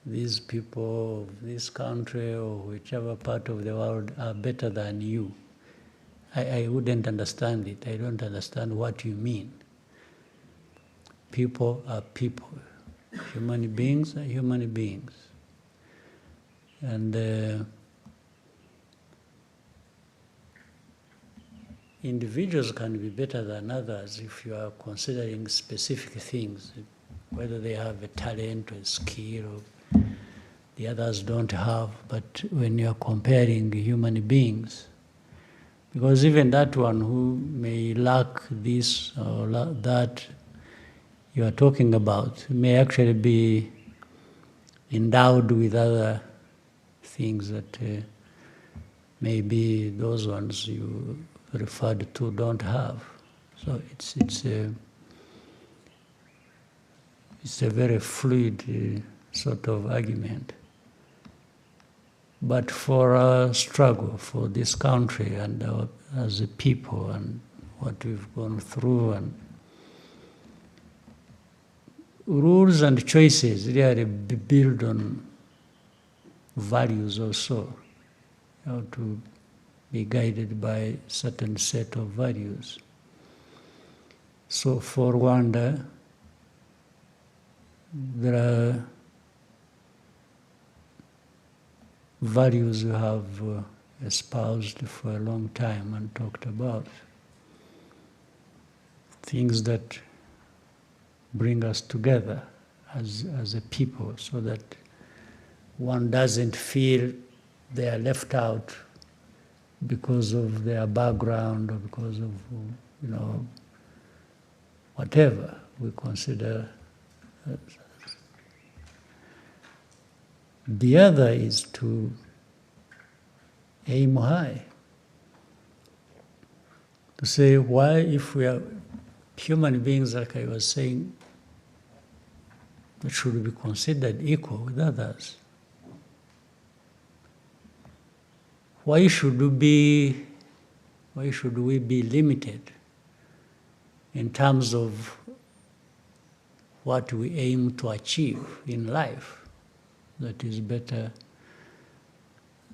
these people of this country or whichever part of the world are better than you. I wouldn't understand it. I don't understand what you mean. People are people. Human beings are human beings. And individuals can be better than others if you are considering specific things, whether they have a talent or a skill or the others don't have. But when you are comparing human beings, because even that one who may lack this or that you are talking about may actually be endowed with other things that maybe those ones you referred to don't have. So it's a very fluid sort of argument. But for our struggle for this country and as a people and what we've gone through, and rules and choices really build on values also. You have to be guided by a certain set of values. So for Rwanda, there are values we have espoused for a long time and talked about. Things that bring us together as a people, so that one doesn't feel they are left out because of their background or because of, whatever we consider. The other is to aim high. To say, why, if we are human beings, like I was saying, we should be considered equal with others. Why should we be limited in terms of what we aim to achieve in life that is better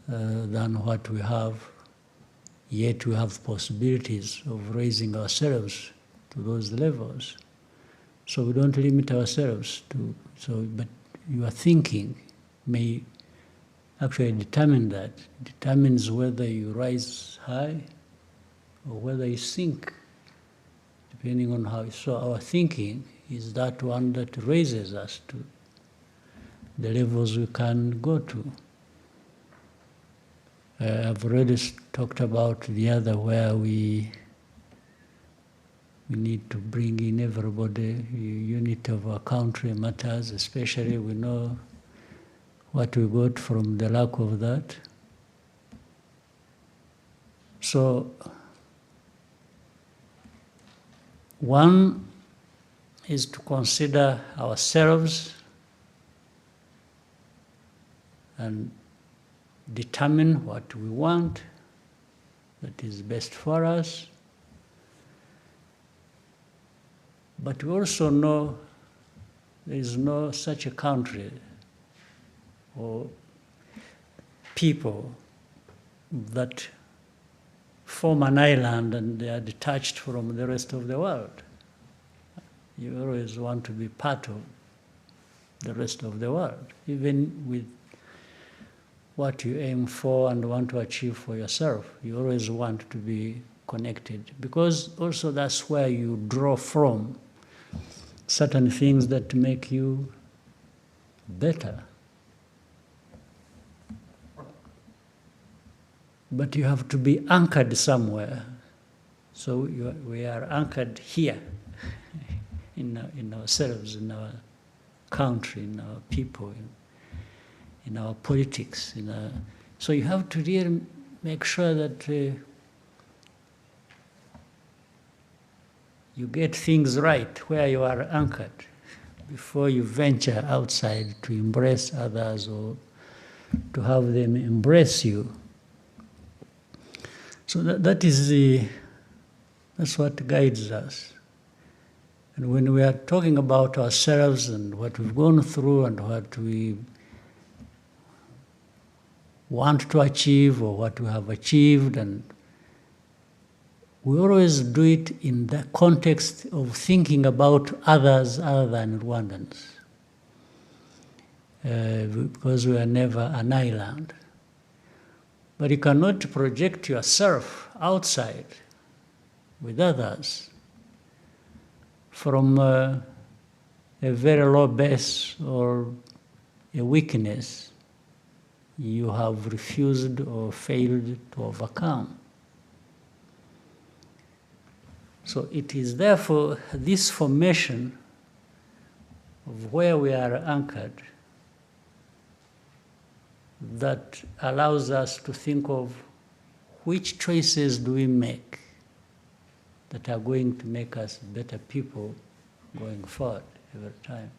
than what we have, yet we have possibilities of raising ourselves to those levels. So we don't limit ourselves to, but your thinking may actually determine that. It determines whether you rise high or whether you sink, depending on how. So our thinking is that one that raises us the levels we can go to. I've already talked about the other where we need to bring in everybody. Unity of our country matters, especially we know what we got from the lack of that. So, one is to consider ourselves and determine what we want that is best for us. But we also know there is no such a country or people that form an island and they are detached from the rest of the world. You always want to be part of the rest of the world, even with what you aim for and want to achieve for yourself. You always want to be connected, because also that's where you draw from certain things that make you better. But you have to be anchored somewhere. So we are anchored here in ourselves, in our country, in our people, in our politics. So you have to really make sure that you get things right where you are anchored before you venture outside to embrace others or to have them embrace you. So that's what guides us. And when we are talking about ourselves and what we've gone through and what we want to achieve or what we have achieved, and we always do it in the context of thinking about others other than Rwandans, because we are never an island. But you cannot project yourself outside with others from a very low base or a weakness you have refused or failed to overcome. So it is therefore this formation of where we are anchored that allows us to think of which choices do we make that are going to make us better people going forward every time.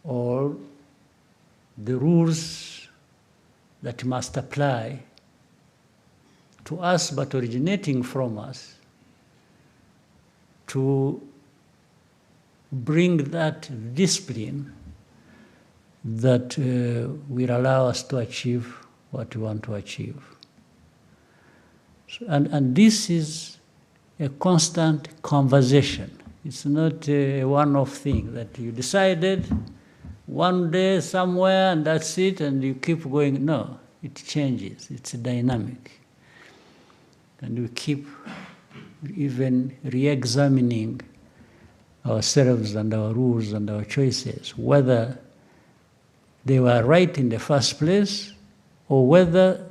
Or the rules that must apply to us but originating from us to bring that discipline that will allow us to achieve what we want to achieve. And this is a constant conversation. It's not a one-off thing that you decided one day somewhere and that's it and you keep going. No, it changes. It's dynamic. And we keep even re-examining ourselves and our rules and our choices, whether they were right in the first place or whether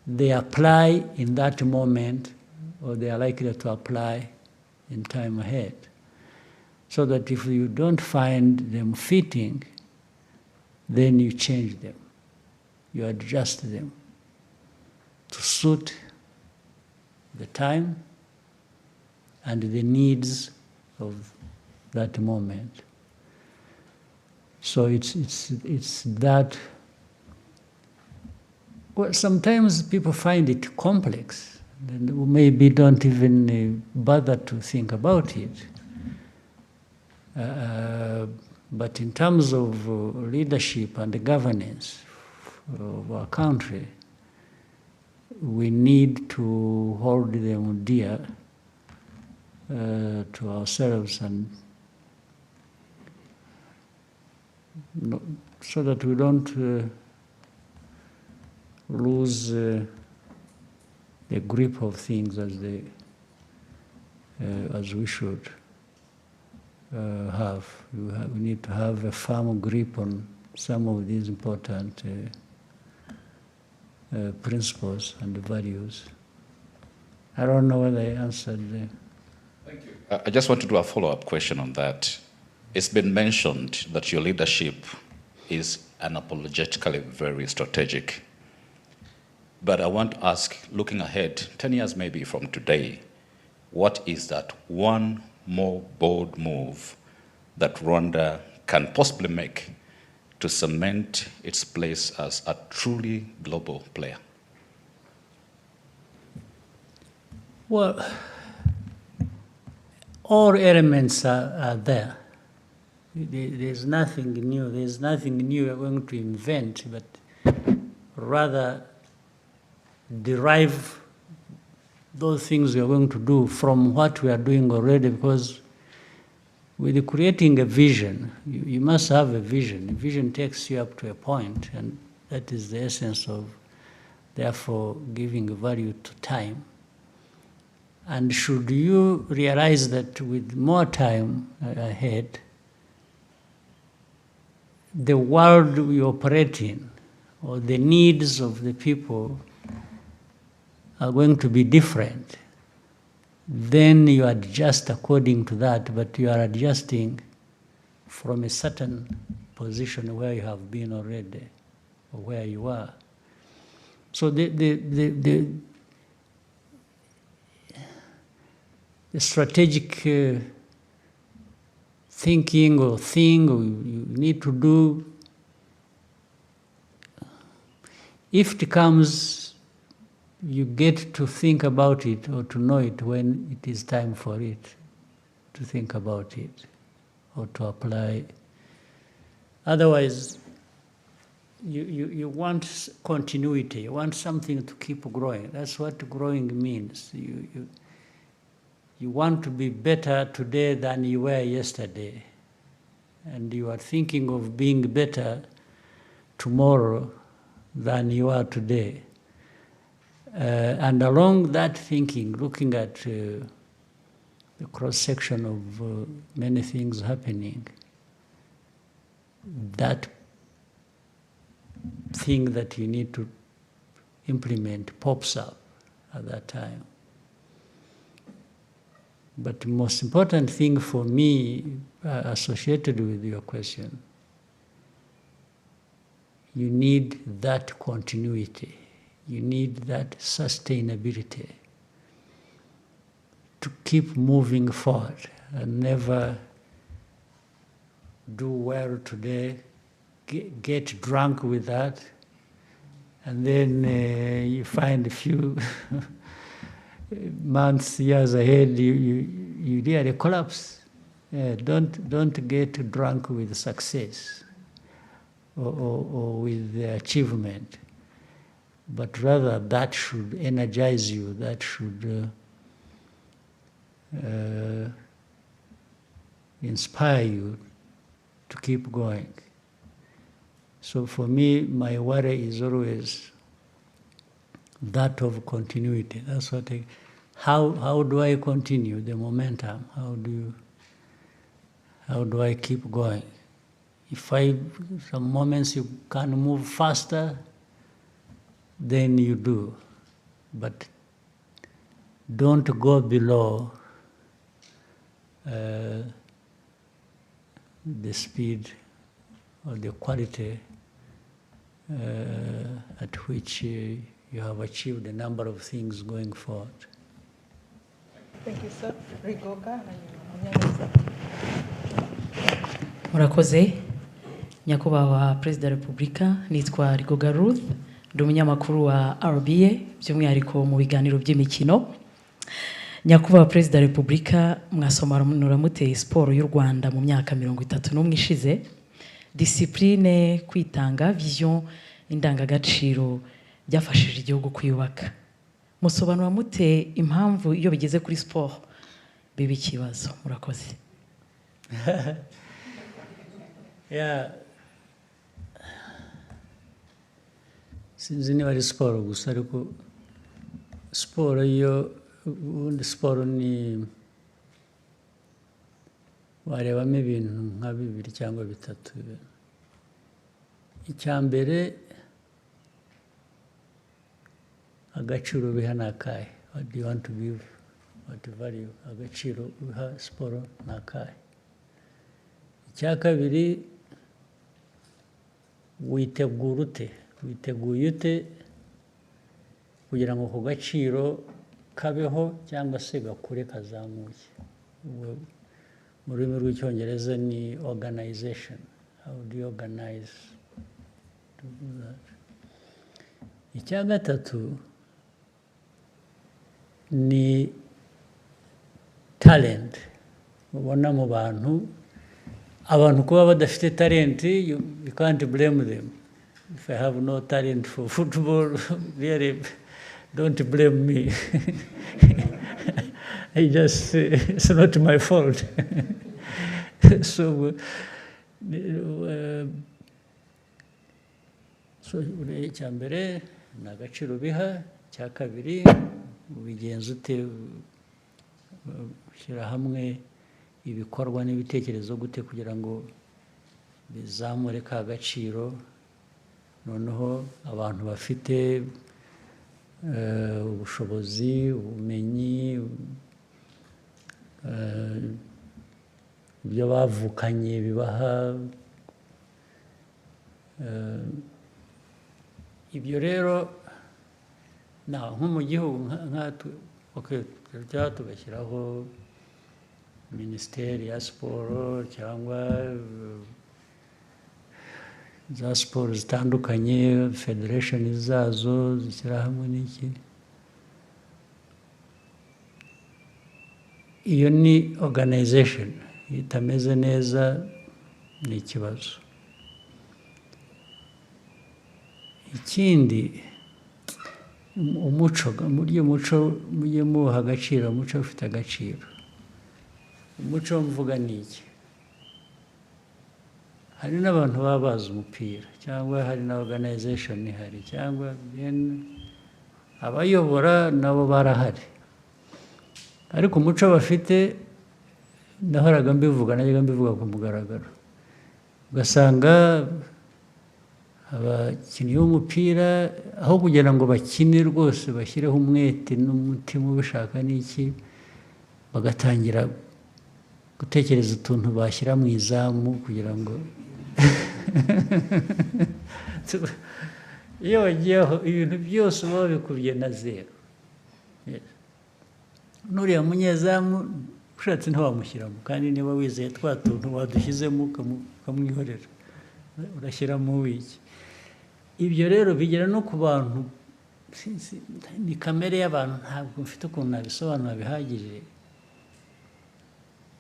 they apply in that moment or they are likely to apply in time ahead. So that if you don't find them fitting, then you change them. You adjust them to suit the time and the needs of that moment. So it's that. Well, sometimes people find it complex and maybe don't even bother to think about it. But in terms of leadership and governance of our country, we need to hold them dear to ourselves and so that we don't lose the grip of things as we should. have. We need to have a firm grip on some of these important principles and values. I don't know whether I answered the... Thank you. I just want to do a follow-up question on that. It's been mentioned that your leadership is unapologetically very strategic. But I want to ask, looking ahead, 10 years maybe from today, what is that one more bold move that Rwanda can possibly make to cement its place as a truly global player? Well, all elements are there. There's nothing new. There's nothing new we're going to invent, but rather derive those things we are going to do from what we are doing already, because with creating a vision, you must have a vision. A vision takes you up to a point, and that is the essence of, therefore, giving value to time. And should you realize that with more time ahead, the world we operate in, or the needs of the people, are going to be different, then you adjust according to that, but you are adjusting from a certain position where you have been already, or where you are. So the strategic thinking or thing you need to do, if it comes, you get to think about it or to know it when it is time for it, to think about it or to apply. Otherwise, you want continuity, you want something to keep growing. That's what growing means. You want to be better today than you were yesterday. And you are thinking of being better tomorrow than you are today. And along that thinking, looking at the cross-section of many things happening, that thing that you need to implement pops up at that time. But the most important thing for me, associated with your question, you need that continuity. You need that sustainability to keep moving forward and never do well today, get drunk with that, and then you find a few months, years ahead, you really collapse. Don't get drunk with success or with the achievement, but rather that should energize you, that should inspire you to keep going. So for me, my worry is always that of continuity. That's what how do I continue the momentum? How do I keep going? If some moments you can move faster, then you do. But don't go below the speed or the quality at which you have achieved a number of things going forward. Thank you, sir. Rigoga. Murakoze. Nyakubahwa Perezida wa Repubulika, nitwa Rigoga Ruth, ndi umunyamakuru wa RBA, by'umwihariko mu biganiro by'imikino. Nyakubahwa Perezida wa Repubulika, mwasobanura mute siporo y'u Rwanda mu myaka 31 ishize, discipline, kwitanga, vision, indangagaciro byafashije igihugu kwiyubaka. Musobanura mute impamvu iyo bigeze kuri sport biba ikibazo? Murakoze. Yeah. Sinzi niba ari siporo gusa, ariko siporo yo, ubundi siporo ni warebamo ibintu nka bibiri cyangwa bitatu. Icya mbere, agaciro biha ni akahe? What do you want to give? What value? Agaciro biha siporo ni akahe? Icya kabiri, witegura ute? Witeguye ute kugira ngo ako gaciro kabeho cyangwa se gakure kazamuke? Mu rurimi rw'icyongereza ni organization. How do you organize to do that? Icya gatatu ni talent. Ubona mu bantu, abantu kuba badafite talent, you can't blame them. If I have no talent for football, really, don't blame me. It's not my fault. So icya mbere ni agaciro biha. Icya kabiri, ubigenza ute? Ushyira hamwe ibikorwa n'ibitekerezo gute kugira ngo bizamure ka gaciro, noneho abantu bafite ubushobozi, ubumenyi, ibyo bavukanye bibaha. Ibyo rero nko mu gihugu tugashyiraho minisiteri ya siporo cyangwa za siporo zitandukanye, federation zazo zishyira hamwe n'iki. Iyo ni organization. Itameze neza ni ikibazo. Ikindi, umuco, mujye muha agaciro. Umuco ufite agaciro. Umuco mvuga ni iki? Hari n'abantu baba bazi umupira, cyangwa hari na organization ihari, cyangwa abayobora nabo barahari, ariko umuco bafite, nahoraga mbivuga ku mugaragaro, ugasanga abakinnyi b'umupira aho kugira ngo bakine rwose bashyireho umwete n'umutima ubishaka n'iki, bagatangira gutekereza utuntu bashyira mu izamu kugira ngo iyo wagiyeho ibintu byose uba wabikubye na zero. N'uriya munyezamu ushatse ntiwamushyiramo, kandi niba wizeye twa tuntu wadushyizemo ukamwihorera, urashyiramo wiki. Ibyo rero bigera no ku bantu, ni kamere y'abantu, ntabwo mfite ukuntu nabisobanura bihagije.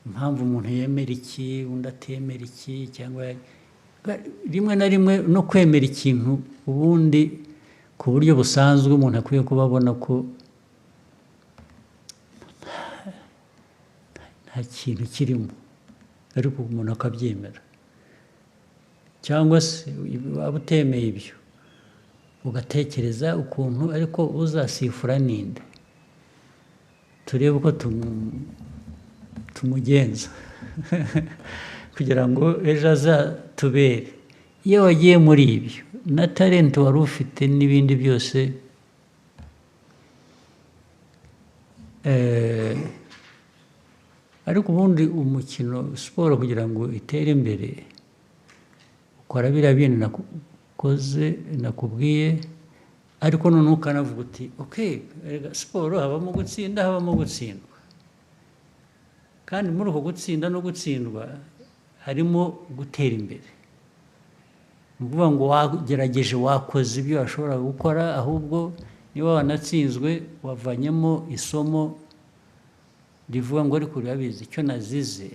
Impamvu umuntu yemera iki undi atemera iki, cyangwa rimwe na rimwe no kwemera ikintu ubundi ku buryo busanzwe umuntu akwiye kuba abona ko nta kintu kirimo, ariko umuntu akabyemera. Cyangwa se waba utemeye ibyo, ugatekereza ukuntu ariko uzasifura ninde, turebe uko tumugenza kugira ngo ejo azatubere. Iyo wagiye muri ibyo na talent wari ufite n'ibindi byose, ariko ubundi umukino, siporo kugira ngo itere imbere, ukora biriya bintu nakubwiye, ariko noneho ukanavuga uti okay, siporo habamo gutsinda, habamo gutsindwa, kandi muri uko gutsinda no gutsindwa harimo gutera imbere. Ni ukuvuga ngo wagerageje, wakoze ibyo washobora gukora, ahubwo niba wanatsinzwe wavanyemo isomo rivuga ngo ariko urabizi icyo nazize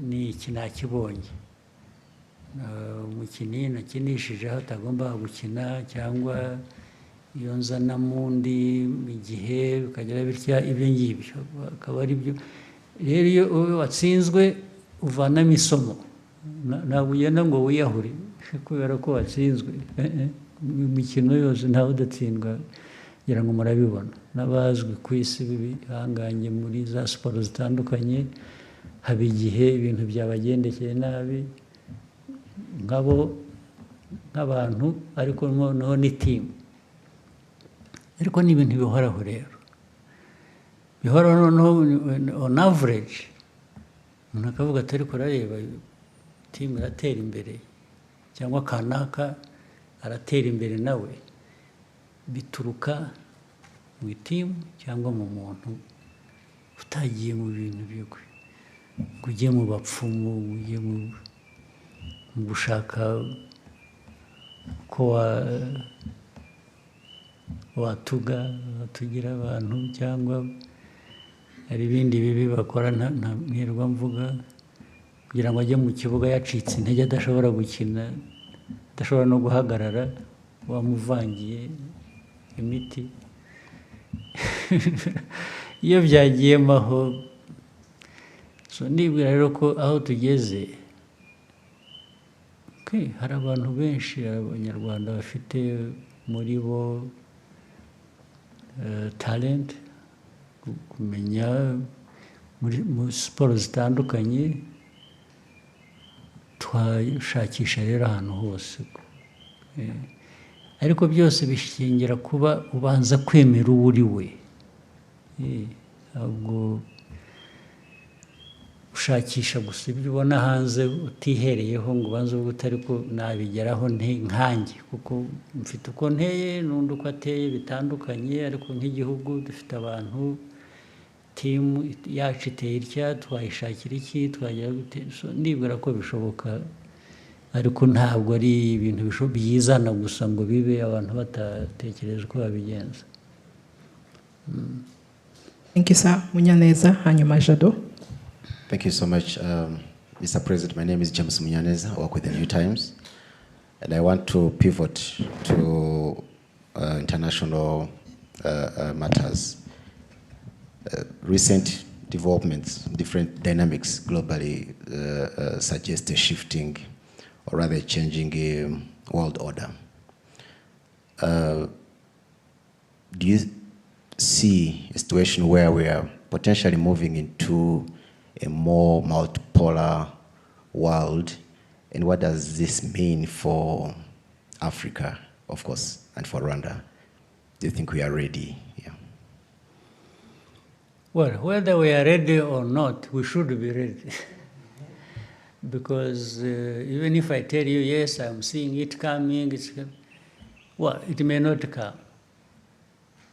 ni iki, nakibonye. Umukinnyi nakinishije aho atagomba gukina, cyangwa iyo nzana mundi igihe bikagera bitya, ibyo ngibyo akaba ari byo. Rero iyo watsinzwe uvanamo isomo, ntabwo ugenda ngo wiyahure kubera ko watsinzwe. Imikino yose ntawe udatsindwa, ngira ngo murabibona. N'abazwi ku isi b'ibihanganye muri za siporo zitandukanye haba igihe ibintu byabagendekeye nabi nk'abantu ariko noneho ni timu, ariko ni ibintu bihoraho rero, bihoraho noneho on average umuntu akavuga ati ariko urareba timu iratera imbere cyangwa kanaka aratera imbere nawe, bituruka mu itimu cyangwa mu muntu utagiye mu bintu bigwe, ngo ujye mu bapfumu, ujye mu gushaka ko watugira abantu, cyangwa hari ibindi bibi bakora ntirwa mvuga, kugira ngo ajye mu kibuga yacitse intege adashobora gukina, adashobora no guhagarara, wamuvangiye imiti. Iyo byagiyemo aho, nibwira rero ko aho tugeze hari abantu benshi, abanyarwanda bafite muri bo talent, kumenya muri siporo zitandukanye, twashakisha rero ahantu hose, ariko byose bishingira kuba ubanza kwemera uwo uri we, ahubwo ushakisha gusa ibyo ubona hanze utihereyeho ngo ubanze uvuge utari ko nabigeraho nkanjye, kuko mfite uko nteye n'undi uko ateye bitandukanye, ariko nk'igihugu dufite abantu, timu yacu iteye itya, twayishakira iki, twagera gute, nibwira ko bishoboka, ariko ntabwo ari ibintu byizana gusa ngo bibe abantu batatekereje uko babigenza. Thank you, sir. Munyaneza, hanyuma Jado. Thank you so much, Mr. President. My name is James Munyaneza. I work with the New Times. And I want to pivot to international matters. Recent developments, different dynamics globally suggest a shifting, or rather changing world order. Do you see a situation where we are potentially moving into a more multipolar world, and what does this mean for Africa, of course, and for Rwanda? Do you think we are ready? Yeah. Well, whether we are ready or not, we should be ready. Because even if I tell you, yes, I'm seeing it coming, well, it may not come.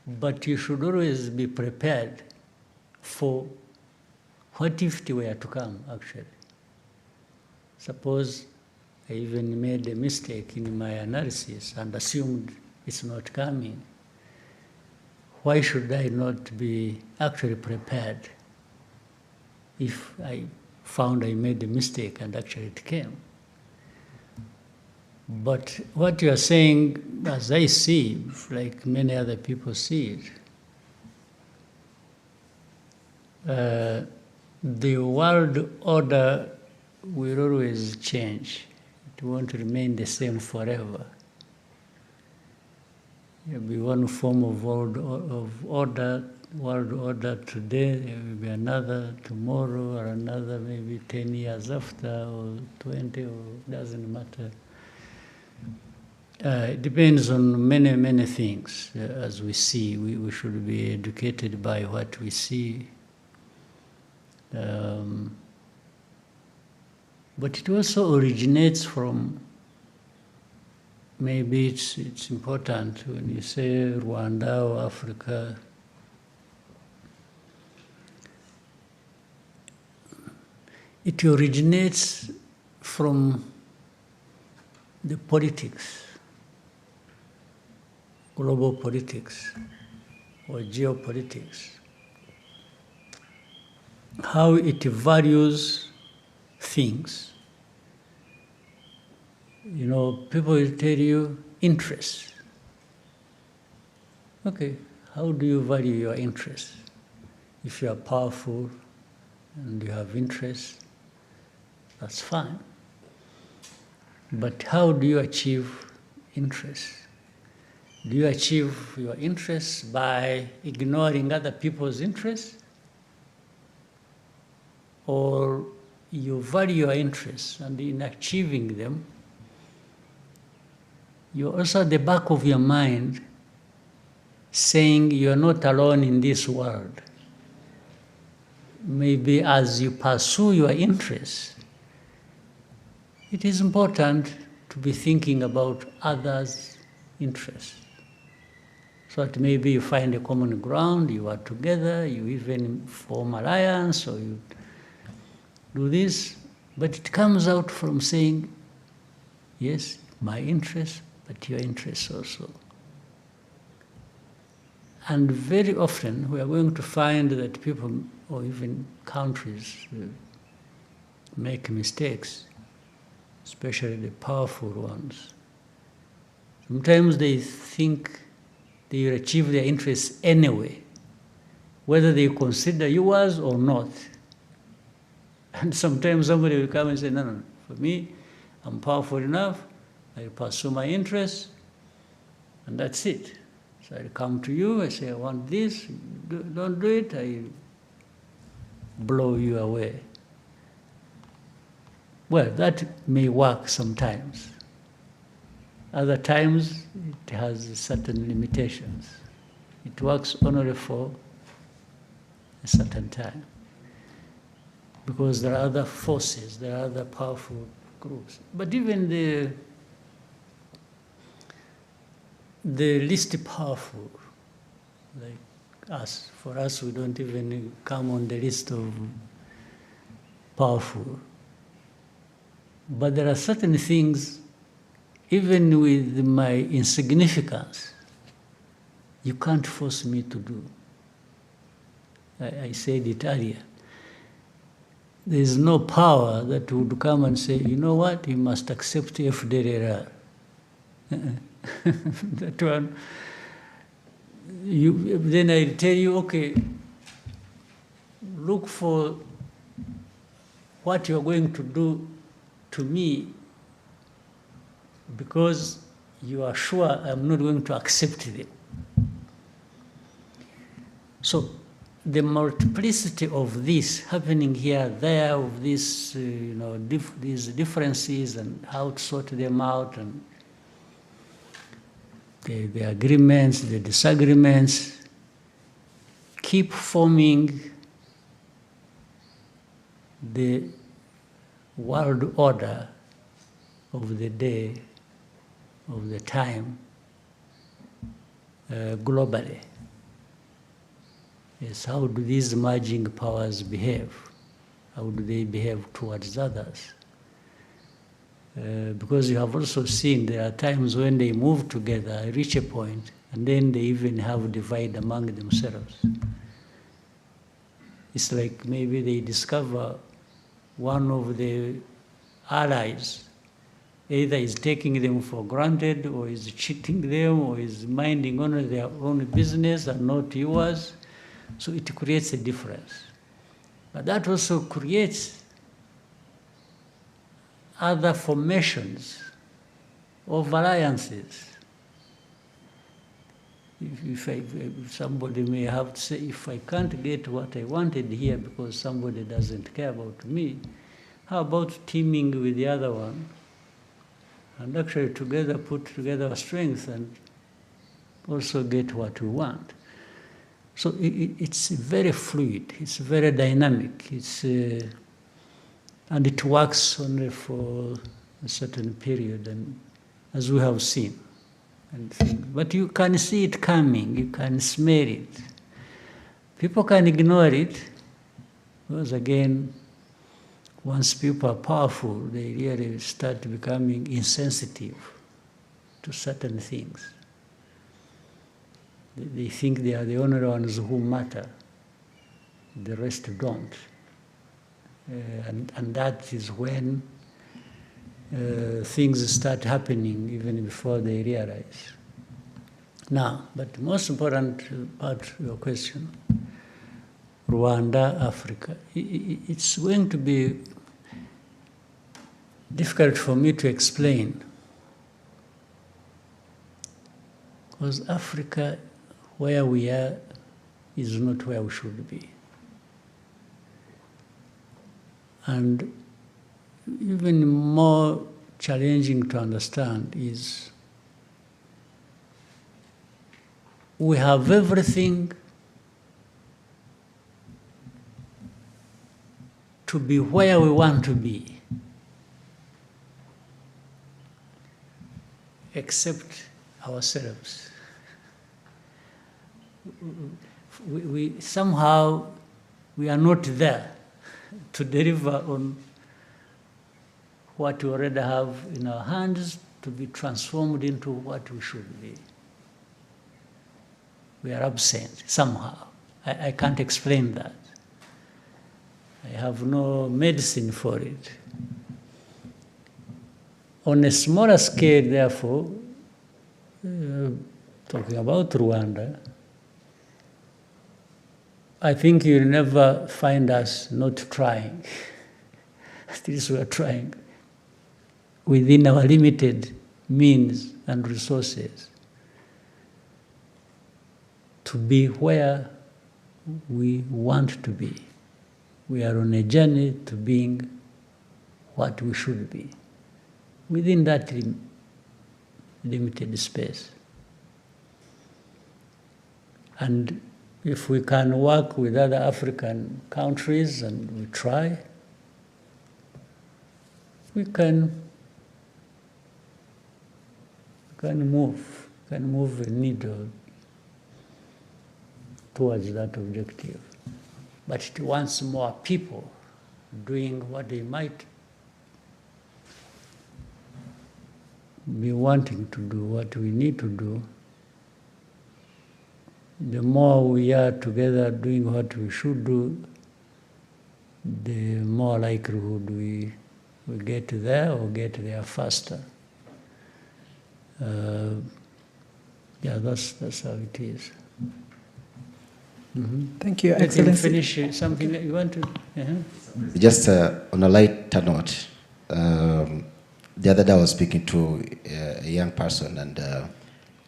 But you should always be prepared for what if it were to come, actually. Suppose I even made a mistake in my analysis and assumed it's not coming. Why should I not be actually prepared if I found I made a mistake and actually it came? But what you are saying, as I see, like many other people see it, the world order will always change. It won't remain the same forever. There will be one form of world order today, there will be another tomorrow, or another maybe 10 years after, or 20, or doesn't matter. It depends on many, many things. As we see, we should be educated by what we see. But it also originates from, maybe it's important when you say Rwanda or Africa, it originates from the politics, global politics or geopolitics, how it values things. You know, people will tell you interests. Okay, how do you value your interests? If you are powerful and you have interests, that's fine. But how do you achieve interests? Do you achieve your interests by ignoring other people's interests? or you value your interests, and in achieving them, you're also at the back of your mind saying you're not alone in this world. Maybe as you pursue your interests, it is important to be thinking about others' interests. So that maybe you find a common ground, you are together, you even form alliance, or you do this, but it comes out from saying, yes, my interest, but your interests also. And very often we are going to find that people, or even countries, make mistakes, especially the powerful ones. Sometimes they think they will achieve their interests anyway, whether they consider yours or not. And sometimes somebody will come and say, no, for me, I'm powerful enough, I pursue my interests, and that's it. So I come to you, I say, I want this, don't do it, I blow you away. Well, that may work sometimes. Other times, it has certain limitations. It works only for a certain time. Because there are other forces, there are other powerful groups. But even the least powerful, like us, for us, we don't even come on the list of powerful. But there are certain things, even with my insignificance, you can't force me to do. I said it earlier. There is no power that would come and say, you know what, you must accept FDLR. That one, then I tell you, okay, look for what you're going to do to me, because you are sure I'm not going to accept them. So the multiplicity of this happening here, there, of this, these differences and how to sort them out, and the agreements, the disagreements, keep forming the world order of the day, of the time, globally. Yes, how do these merging powers behave? How do they behave towards others? Because you have also seen there are times when they move together, reach a point, and then they even have a divide among themselves. It's like maybe they discover one of the allies either is taking them for granted, or is cheating them, or is minding only their own business and not yours. So it creates a difference. But that also creates other formations of alliances. If somebody may have to say, if I can't get what I wanted here because somebody doesn't care about me, how about teaming with the other one and actually together put together our strength and also get what we want? So it's very fluid, it's very dynamic, and it works only for a certain period, and as we have seen. But you can see it coming, you can smell it. People can ignore it, because again, once people are powerful, they really start becoming insensitive to certain things. They think they are the only ones who matter, the rest don't. And that is when things start happening even before they realize. Now, but the most important part of your question, Rwanda, Africa, it's going to be difficult for me to explain, because Africa, where we are, is not where we should be. And even more challenging to understand is we have everything to be where we want to be, except ourselves. We somehow we are not there to deliver on what we already have in our hands to be transformed into what we should be. We are absent somehow. I can't explain that. I have no medicine for it. On a smaller scale, therefore, talking about Rwanda, I think you'll never find us not trying. At least we are trying within our limited means and resources to be where we want to be. We are on a journey to being what we should be within that limited space. And if we can work with other African countries, and we try, we can move a needle towards that objective. But it wants more people doing what they might be wanting to do, what we need to do. The more we are together doing what we should do, the more likelihood we get there or get there faster. Yeah, that's how it is. Mm-hmm. Thank you, Let him Excellency. finish something that you want to. Just on a lighter note, the other day I was speaking to a young person and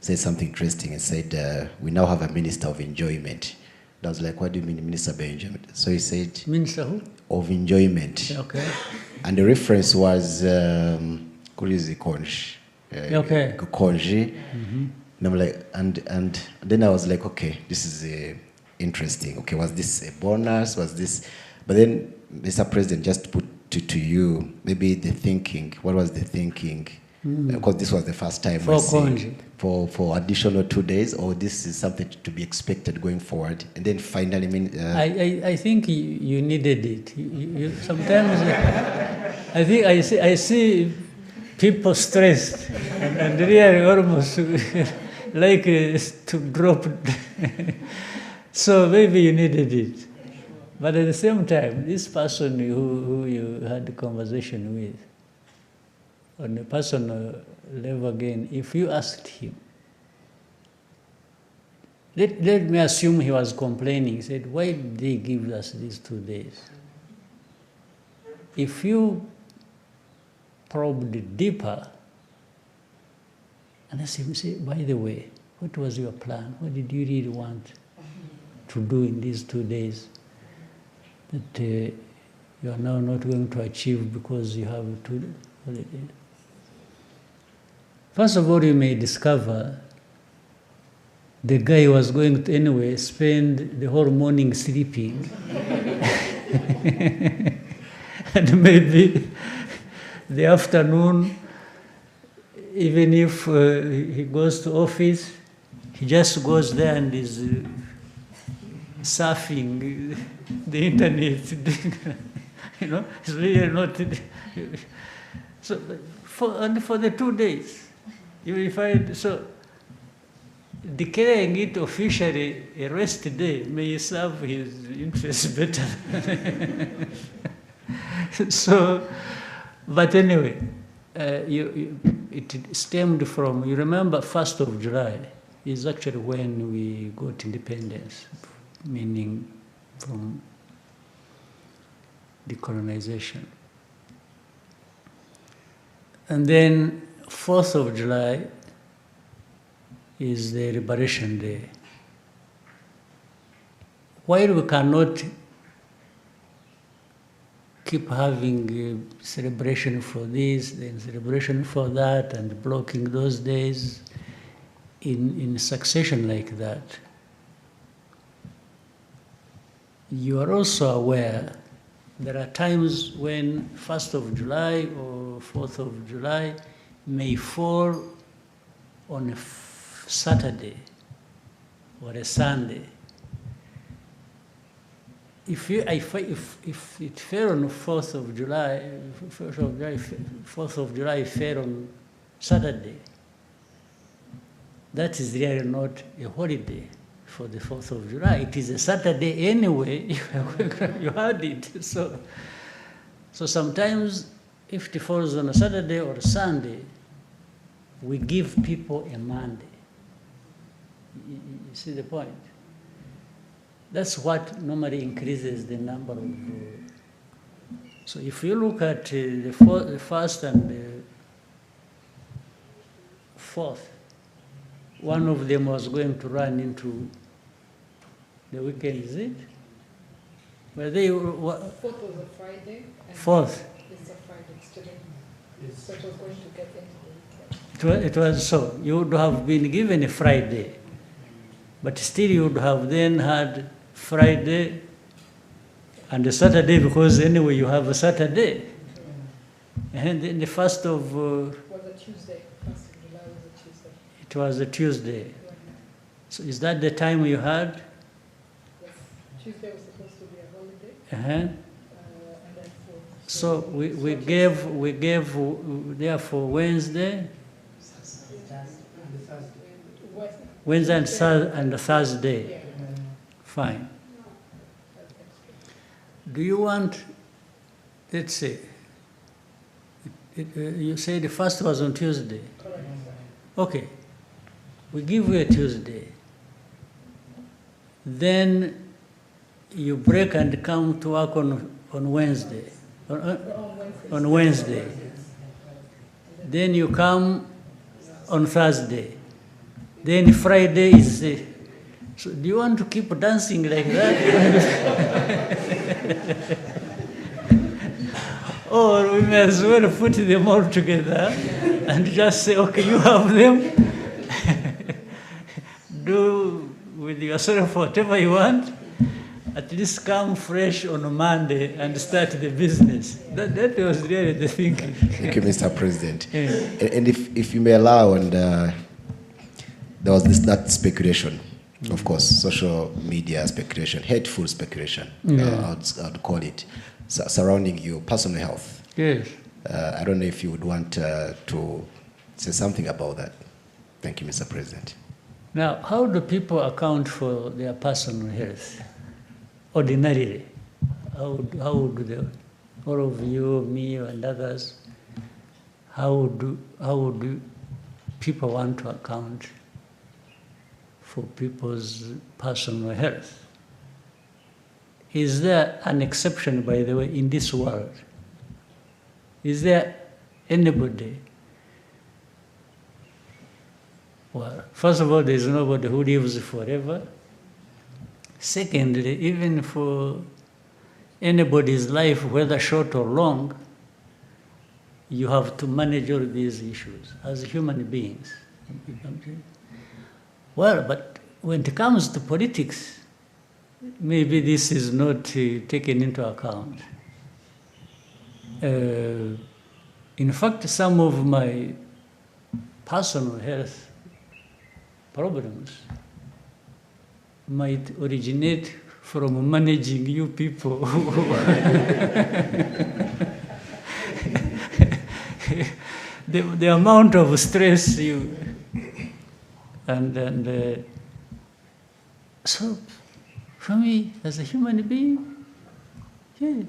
said something interesting and said, we now have a minister of enjoyment. And I was like, what do you mean minister of enjoyment? So he said, Minister who? Of enjoyment. Okay. And the reference was, Konji. Okay. Konji. Mm-hmm. And I'm like, and then I was like, okay, this is interesting. Okay, was this a bonus? Was this? But then, Mr. President, just put to you, maybe the thinking. What was the thinking? Because this was the first time for additional 2 days, or this is something to be expected going forward. And then finally, I think you needed it. You sometimes I think I see people stressed and really almost like to drop. So maybe you needed it. But at the same time, this person who you had the conversation with, on a personal level again, if you asked him, let me assume he was complaining. He said, why did they give us these 2 days? If you probed deeper, and asked him, say, by the way, what was your plan? What did you really want to do in these 2 days that you are now not going to achieve because you have 2 days holiday? First of all, you may discover the guy was going to anyway spend the whole morning sleeping. And maybe the afternoon, even if he goes to office, he just goes there and is surfing the internet. You know, it's really not. So for the 2 days, you will find, so declaring it officially a rest day may serve his interests better. So, but anyway, it stemmed from, you remember 1st of July is actually when we got independence, meaning from decolonization. And then 4th of July is the Liberation Day. While we cannot keep having celebration for this, then celebration for that, and blocking those days in succession like that, you are also aware there are times when 1st of July or 4th of July may fall on a Saturday or a Sunday. If it fell on 4th of July, 4th of July fell on Saturday, that is really not a holiday for the 4th of July. It is a Saturday anyway, you had it. So sometimes if it falls on a Saturday or a Sunday, we give people a Monday. You see the point? That's what normally increases the number of. So if you look at the 1st and the 4th, one of them was going to run into the weekend, is it? But they 4th was a Friday. And 4th. It's a Friday today. So it was going to get into the weekend. It was so. You would have been given a Friday, but still you would have then had Friday and a Saturday, because anyway you have a Saturday. And then the 1st of... was a Tuesday. 1st of July was a Tuesday. It was a Tuesday. So is that the time you had? Yes. Tuesday was supposed to be a holiday. And then so we gave therefore Wednesday, Wednesday and Thursday. Yeah. Fine. Do you want, let's say, you say the 1st was on Tuesday. Correct. Okay. We give you a Tuesday. Then you break and come to work on Wednesday. On Wednesday. Then you come on Thursday. Then Friday is... so do you want to keep dancing like that? Or we may as well put them all together and just say, okay, you have them. Do with yourself whatever you want. At least come fresh on a Monday and start the business. That was really the thinking. Thank you, Mr. President. Yeah. And if you may allow, and there was that speculation, of course, social media speculation, hateful speculation, I'd call it, surrounding your personal health. Yes. I don't know if you would want to say something about that. Thank you, Mr. President. Now, how do people account for their personal health? Ordinarily, how do they, all of you, me, and others, how do people want to account for people's personal health? Is there an exception, by the way, in this world? Is there anybody? Well, first of all, there is nobody who lives forever. Secondly, even for anybody's life, whether short or long, you have to manage all these issues as human beings. Well, but when it comes to politics, maybe this is not taken into account. In fact, some of my personal health problems might originate from managing you people. The amount of stress you and so for me as a human being, yeah.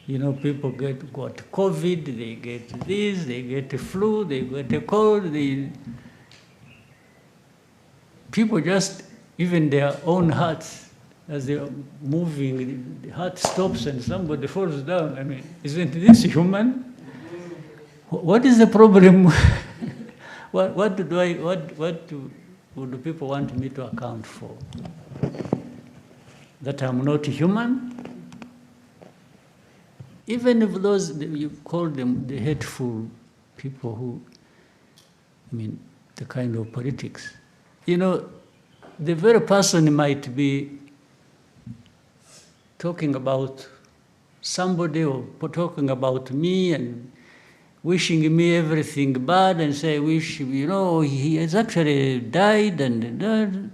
You know, people got COVID, they get this, they get the flu, they get a cold. People just, even their own hearts, as they are moving, the heart stops and somebody falls down. I mean, isn't this human? What is the problem? What do people want me to account for? That I'm not human? even if those, you call them the hateful people who, I mean, the kind of politics, you know, the very person might be talking about somebody or talking about me and wishing me everything bad and say, wish, you know, he has actually died and died.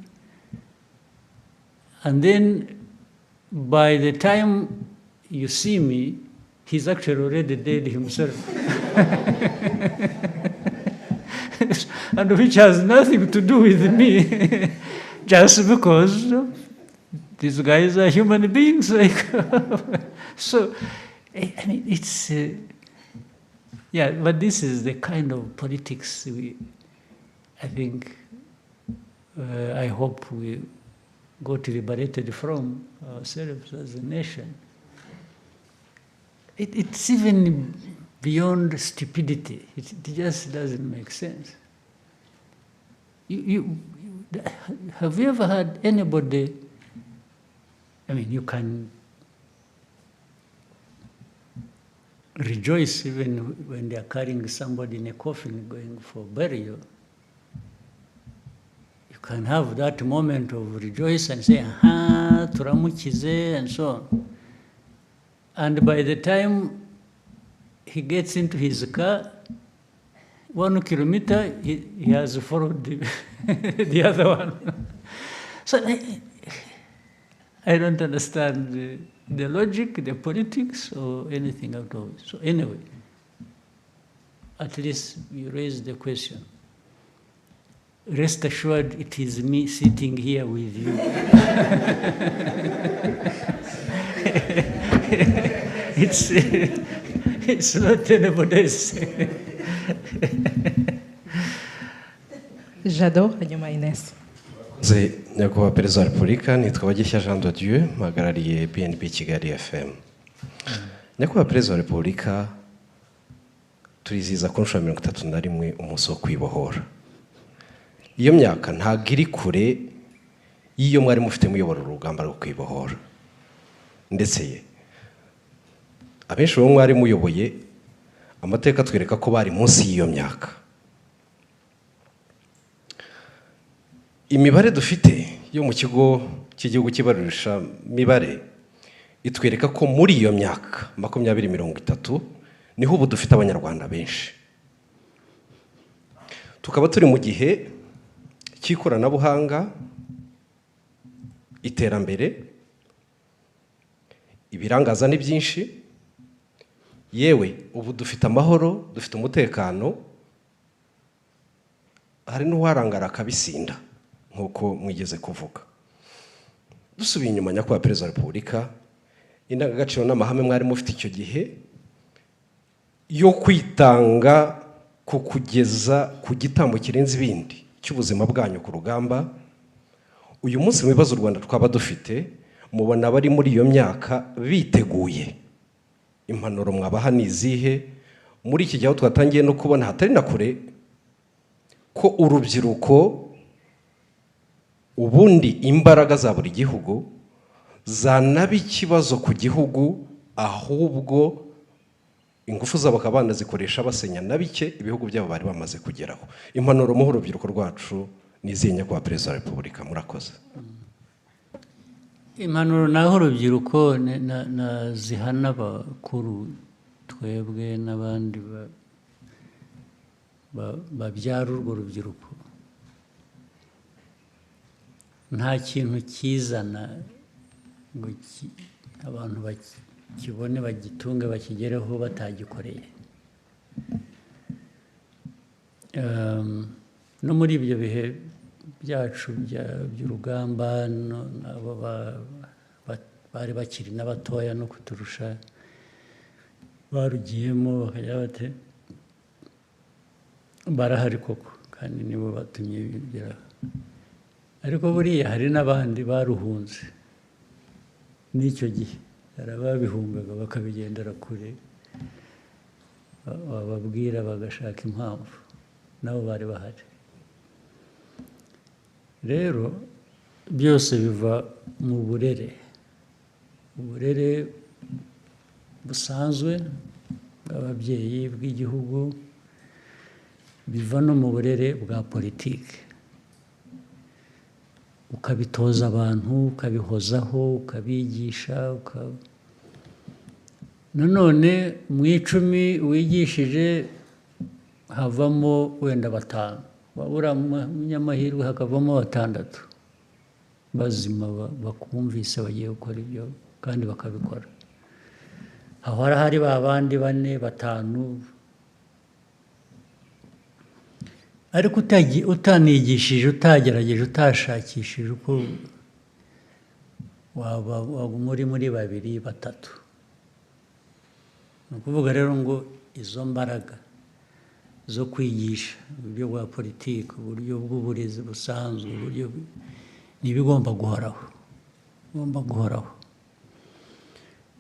And then by the time you see me, he's actually already dead himself. And which has nothing to do with me, just because these guys are human beings. Like so, I mean, it's, yeah, but this is the kind of politics I think, I hope we got liberated from ourselves as a nation. It's even beyond stupidity. It just doesn't make sense. Have you ever had anybody, I mean, you can rejoice even when they are carrying somebody in a coffin going for burial. You can have that moment of rejoice and say, aha, turamukize, and so on. And by the time he gets into his car, 1 kilometer, he has followed the other one. So I don't understand the logic, the politics, or anything out of it. So anyway, at least you raised the question. Rest assured, it is me sitting here with you. It's not anybody else. Jado, hanyuma Ines. Nyakubahwa Perezida wa Repubulika, nitwa Bagishya Jean de Dieu, mpagarariye BNB Kigali FM. Nyakubahwa Perezida wa Repubulika, turizihiza ku nshuro ya 31 umunsi wo kwibohora. Iyo myaka ntabwo iri kure y'iyo mwari mufite muyobora urugamba rwo kwibohora. Ndetse abenshi bo mwari muyoboye, amateka twereka ko bari munsi y'iyo myaka. Imibare dufite yo mu kigo cy'igihugu kibarurisha mibare itwereka ko muri iyo myaka 2030 niho ubu dufite abanyarwanda benshi. Tukaba turi mu gihe cy'ikoranabuhanga, iterambere, ibirangaza ni byinshi, yewe ubu dufite amahoro, dufite umutekano, hari n'uwarangara akabisinda nkuko mwigeze kuvuga. Dusubiye inyuma, Nyakubahwa Perezida wa Repubulika, indangagaciro n'amahame mwari mufite icyo gihe yo kwitanga ku kugeza ku gitambo kirenze ibindi cy'ubuzima bwanyu ku rugamba, uyu munsi mu bibazo u Rwanda twaba dufite, mubona bari muri iyo myaka biteguye. Impanuro mwabaha ni izihe muri iki gihe twatangiye no kubona hatari na kure ko urubyiruko ubundi imbaraga za buri gihugu zanaba ikibazo ku gihugu, ahubwo ingufu zabo bakaba zikoresha basenya na bike ibihugu byabo bari bamaze kugeraho. Impanuro mu urubyiruko rwacu nizihe, Nyakubahwa Perezida wa Repubulika? Murakoze. Impanuro naho urubyiruko zihana abakuru, twebwe n'abandi babyara urwo rubyiruko. Nta kintu kizana ngo abantu bakibone, bagitunge, bakigereho batagikoreye. No muri ibyo bihe byacu by'urugamba, abo bari bakiri n'abatoya no kuturusha barugiyemo, bakajya bate, barahari koko kandi nibo batumye bigeraho. Ariko buriya hari n'abandi baruhunze n'icyo gihe, hari ababihungaga bakabigendera kure, bababwira bagashaka impamvu, nabo bari bahari. Rero byose biva mu burere. Uburere busanzwe bw'ababyeyi bw'igihugu biva no mu burere bwa politiki, ukabitoza abantu, ukabihozaho, ukabigisha, nanone mu 10 wigishije havamo wenda 5, wabura umunyamahirwe hakavamo 6 bazima bakumvise bagiye gukora ibyo kandi bakabikora. Aho hari ba bandi 4, 5, ariko utanigishije, utagerageje, utashakishije uko waba muri 2, 3. Ni ukuvuga rero ngo izo mbaraga zo kwigisha uburyo bwa politiki, uburyo bw'uburezi busanzwe, uburyo n'ibigomba guhoraho,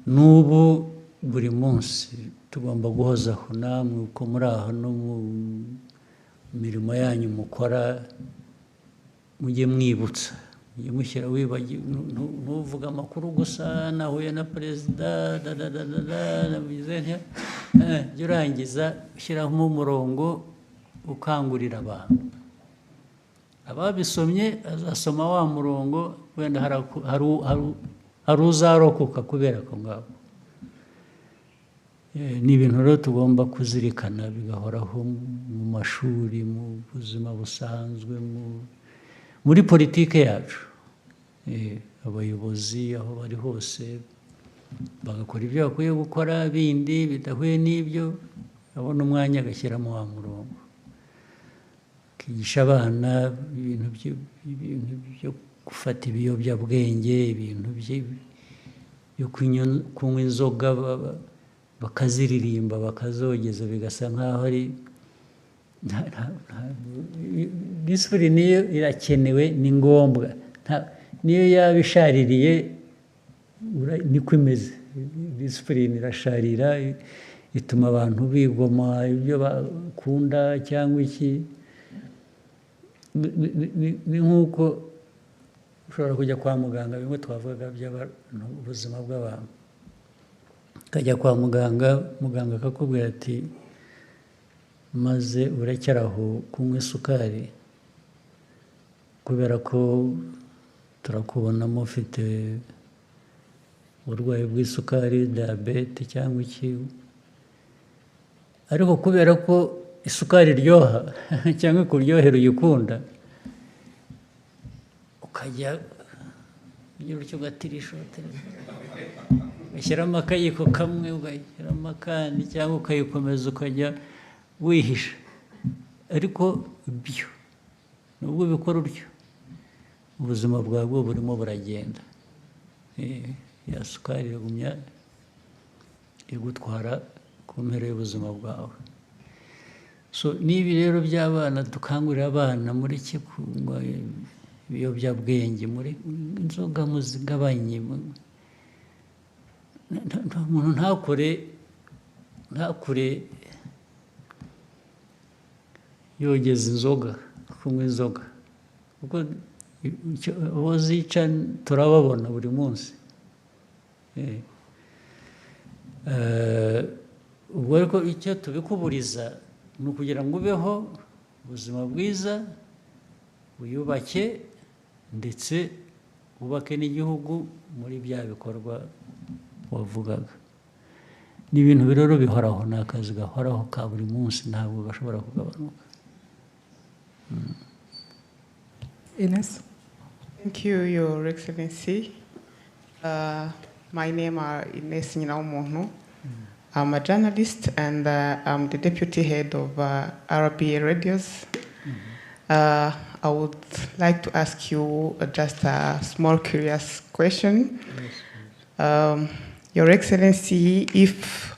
n'ubu buri munsi tugomba guhozaho. Namwe uko muri aho no mu mirimo yanyu mukora, mujye mwibutsa, mujye mushyira, ntuvuga amakuru gusa, nahuye na perezida jya urangiza ushyiramo umurongo ukangurira abantu. Ababisomye azasoma wa murongo, wenda hari uzarokoka kubera ko ngabo. Ni ibintu rero tugomba kuzirikana bigahoraho mu mashuri, mu buzima busanzwe, muri politiki yacu. Abayobozi aho bari hose bagakora ibyo bakwiye gukora, bindi bidahuye n'ibyo abona umwanya agashyiramo wa murongo, akigisha abana ibintu byo gufata ibiyobyabwenge, ibintu byo kunywa inzoga, bakaziririmba, bakazogeza, bigasa nk'aho ari disipurine. Niyo irakenewe, ni ngombwa, niyo yaba ishaririye niko imeze. Disipurine irasharira, ituma abantu bigoma ibyo bakunda cyangwa iki. Ni nk'uko ushobora kujya kwa muganga, bimwe twavugaga by'ubuzima bw'abantu. Ukajya kwa muganga, muganga akakubwira ati maze urekeraho kunywa isukari kubera ko turakubonamo ufite uburwayi bw'isukari, diyabete cyangwa iki. Ariko kubera ko isukari iryoha cyangwa kuryohera uyikunda, ukajya ugira utyo ugatirisha, ugashyiramo akayiko kamwe, ugashyiramo akandi, cyangwa ukayikomeza ukajya wihisha. Ariko ibyo nubwo ubikora utyo, ubuzima bwawe burimo buragenda. Ya sukari iragumya igutwara ku mpera y'ubuzima bwawe. So n'ibi rero by'abana, dukangurira abana muri kunywa ibiyobyabwenge, muri inzoga muzigabanye. Umuntu ntakure yogeza inzoga, kunywa inzoga, kuko abo zica turababona buri munsi. Ubwo ariko icyo tubikuburiza ni ukugira ngo ubeho ubuzima bwiza, wiyubake, ndetse wubake n'igihugu muri bya bikorwa wavugaga. Ni ibintu rero bihoraho, ni akazi gahoraho ka buri munsi, ntabwo gashobora kugabanuka. Ines? Thank you, Your Excellency. My name is Ines Nyinawumuntu. I'm a journalist and I'm the deputy head of RBA Radios. I would like to ask you just a small curious question. Your Excellency, if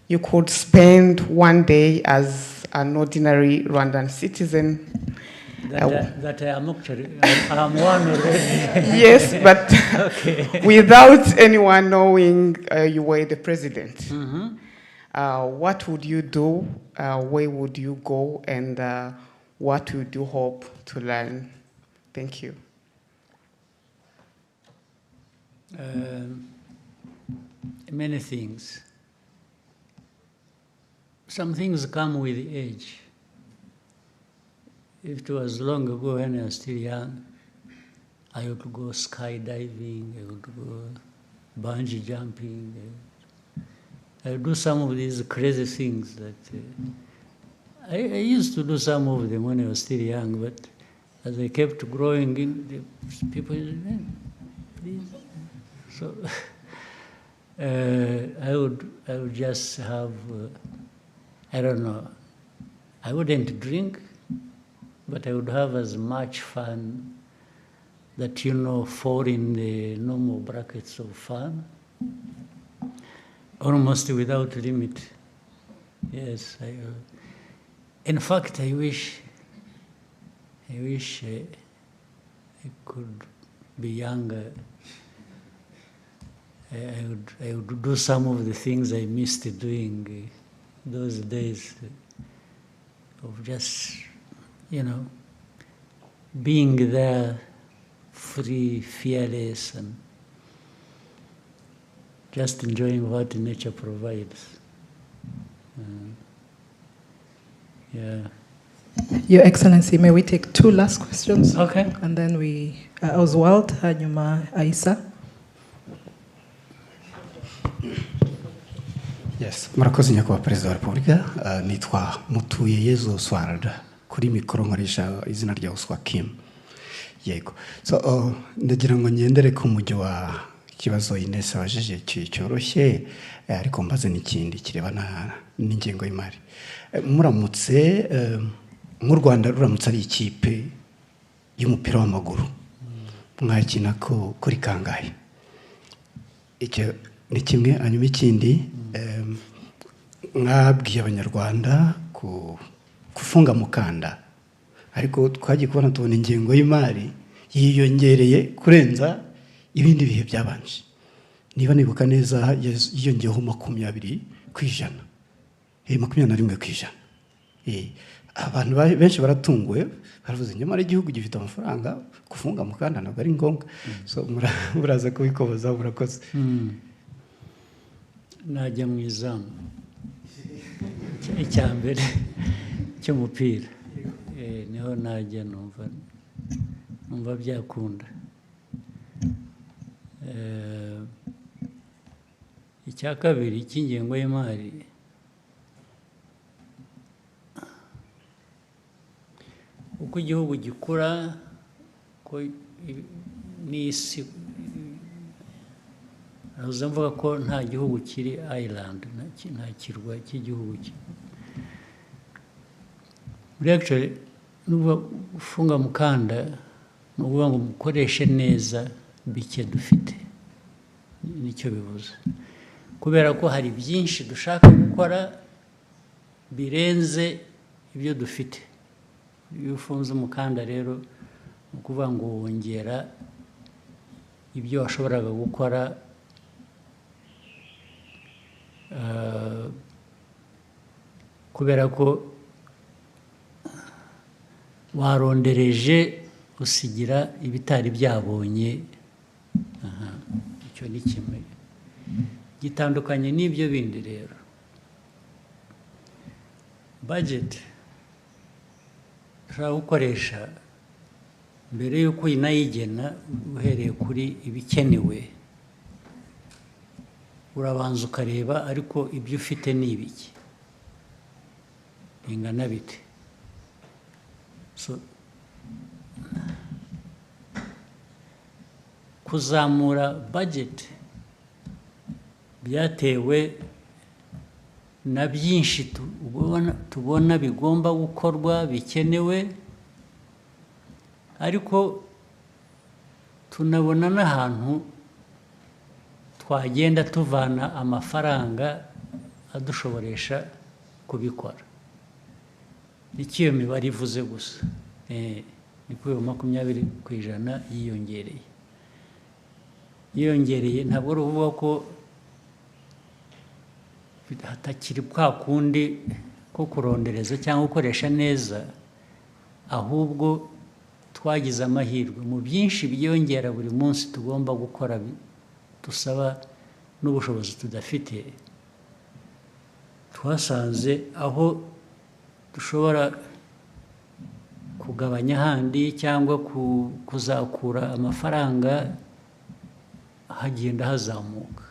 you could spend one day as an ordinary Rwandan citizen, that I am actually, I'm one already. Yes, but okay. Without anyone knowing you were the president, what would you do? Where would you go? And what would you hope to learn? Thank you. Many things. some things come with age. If it was long ago when I was still young, I would go skydiving, I would go bungee jumping. I would do some of these crazy things that I used to do some of them when I was still young, but as I kept growing, the people, please. So I would just have, I don't know, I wouldn't drink, but I would have as much fun that, fall in the normal brackets of fun, almost without limit. Yes, in fact, I wish I could be younger. I would do some of the things I missed doing those days of just, being there, free, fearless, and just enjoying what nature provides. Yeah. Your Excellency, may we take 2 last questions? Okay. And then Oswald, hanyuma Aisa. Yes, murakoze nyakubahwa Perezida wa Repubulika. Nitwa Mutuyeyezu Oswald, kuri mikoro nkoresha izina rya Oswa Kim. Yego. So ndagira ngo ngendere ku mujyo wa kibazo Ines abajije cyoroshye, ariko mbaze n'ikindi kirebana n'ingengo y'imari. Muramutse mu Rwanda ruramutse ari ikipe y'umupira w'amaguru, mwakina ko kuri kangahe? Icyo ni kimwe. Hanyuma ikindi, mwabwiye abanyarwanda kufunga mukanda, ariko twagiye kubona tubona ingengo y'imari yiyongereye kurenza ibindi bihe byabanje. Niba nibuka neza yiyongeyeho 20%, 21%. Abantu benshi baratunguwe, baravuze nyamara igihugu gifite amafaranga, kufunga mukanda ntabwo ari ngombwa. So muraza kubikoboza, murakoze. Najya mu izamu icya mbere cy'umupira, niho najya numva byakunda. Icya kabiri cy'ingengo y'imari, uko igihugu gikura, ko n'isi, nahoze mvuga ko nta gihugu kiri island, nta kirwa cy'igihugu. Actually, nuba ufunga mukanda, ni ukuvuga ngo mukoreshe neza bike dufite, nicyo bivuze. Kubera ko hari byinshi dushaka gukora birenze ibyo dufite. Iyo ufunze umukanda rero, ni ukuvuga ngo wongera ibyo washoboraga gukora kubera ko warondereje usigira ibitari byabonye. Icyo ni kimwe gitandukanye n'ibyo bindi. Rero budget ushobora gukoresha mbere y'uko unayigena, uhereye kuri ibikenewe, urabanza ukareba ariko ibyo ufite ni ibiki, bingana bite. So kuzamura budget byatewe na byinshi tubona bigomba gukorwa, bikenewe, ariko tunabona n'ahantu twagenda tuvana amafaranga adushoboresha kubikora. Nicyo iyo mibare ivuze gusa. Ni kuri 20% yiyongereye. Ntabwo ari ukuvuga ko hatakiri kwa kundi ko kurondereza cyangwa gukoresha neza, ahubwo twagize amahirwe mu byinshi byiyongera buri munsi tugomba gukora, dusaba n'ubushobozi tudafite, twasanze aho dushobora kugabanya handi cyangwa kuzakura amafaranga hagenda hazamuka.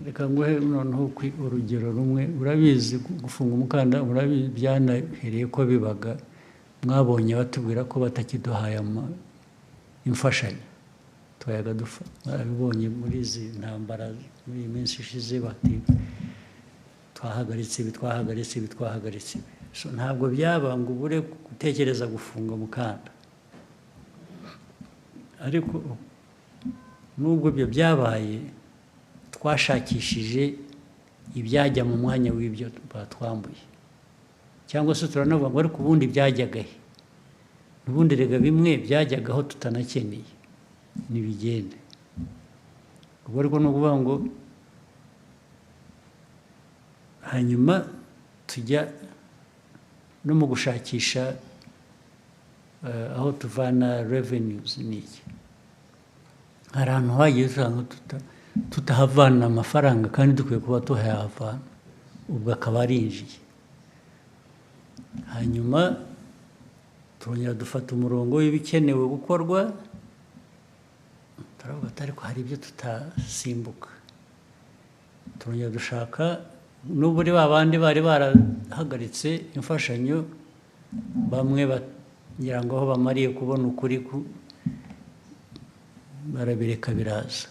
Reka nguhe noneho urugero rumwe. Urabizi gufunga umukanda, urabizi byanahereye ko bibaga, mwabonye batubwira ko batakiduhaye imfashanyo twayaga dufa. Barabibonye muri izi ntambara muri iyi minsi ishize, bati twahagaritse ibi. So ntabwo byaba ngo ubure gutekereza gufunga umukanda, ariko nubwo ibyo byabaye twashakishije ibyajya mu mwanya w'ibyo batwambuye, cyangwa se turanavuga ngo ariko ubundi byajyagahe, ubundi rega bimwe byajyagaho tutanakeneye nibigende. Ubwo ariko ni ukuvuga ngo hanyuma tujya no mu gushakisha aho tuvana revenues n'iki. Hari ahantu hagiye usanga tutahavana amafaranga kandi dukwiye kuba tuhahavana, ubwo akaba arinjiye. Hanyuma turongera dufata umurongo w'ibikenewe gukorwa, turavuga ati ariko hari ibyo tutasimbuka. Turongera dushaka n'uburi babandi bari barahagaritse imfashanyo, bamwe bagira ngo aho bamariye kubona ukuri barabireka biraza.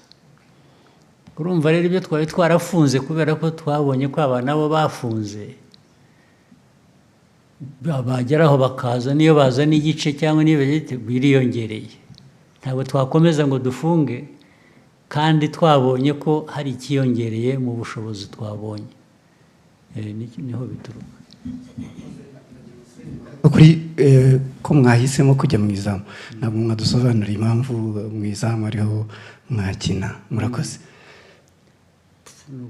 Urumva rero ibyo twari twarafunze kubera ko twabonye ko aba nabo bafunze, bageraho bakaza niyo bazana igice cyangwa niyo biriyongereye. Ntabwo twakomeza ngo dufunge kandi twabonye ko hari ikiyongereye mu bushobozi twabonye. Niho bituruka. Kuri ko mwahisemo kujya mu izamu, ntabwo mwadusobanurira impamvu mu izamu ariho mwakina. Murakoze.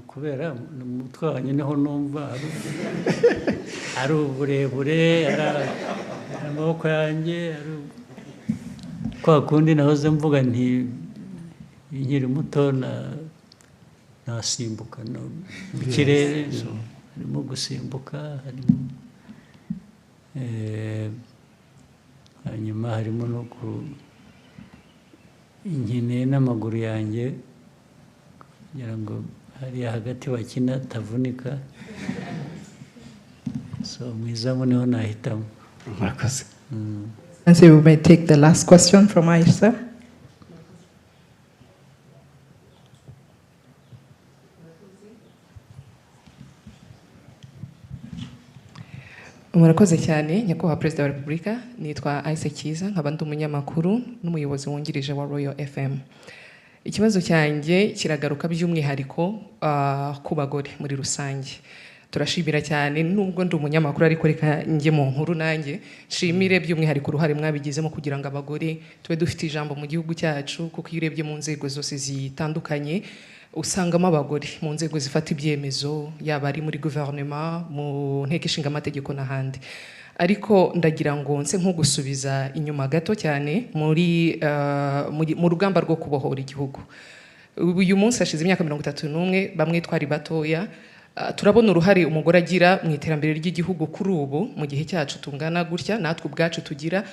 Kubera umutwe wanjye niho numva ari uburebure, ari amaboko yanjye, kwa kundi nahoze mvuga nti nkiri muto nasimbuka mu kirere, harimo gusimbuka, hanyuma harimo no inkeneye n'amaguru yanjye kugira ngo hariya hagati bakina tavunika. So mu izamu niho nahitamo. Murakoze. And so we may take the last question from Aisha. Murakoze cyane nyakubahwa Perezida wa Repubulika. Nitwa Aisha Kiza, nkaba ndi umunyamakuru n'umuyobozi wungirije wa Royal FM. Ikibazo cyanjye kiragaruka by'umwihariko ku bagore muri rusange. Turashimira cyane nubwo ndi umunyamakuru, ariko reka njye mu nkuru nanjye nshimire by'umwihariko uruhare mwabigizemo kugira ngo abagore tube dufite ijambo mu gihugu cyacu, kuko iyo urebye mu nzego zose zitandukanye usangamo abagore mu nzego zifata ibyemezo, yaba ari muri guverinoma, mu nteko ishinga amategeko n'ahandi. Ariko ndagira ngo nse nk'ugusubiza inyuma gato cyane mu rugamba rwo kubohora igihugu. Uyu munsi hashize imyaka 31, bamwe twari batoya, turabona uruhare umugore agira mu iterambere ry'igihugu kuri ubu mu gihe cyacu tungana gutya, natwe ubwacu tugira,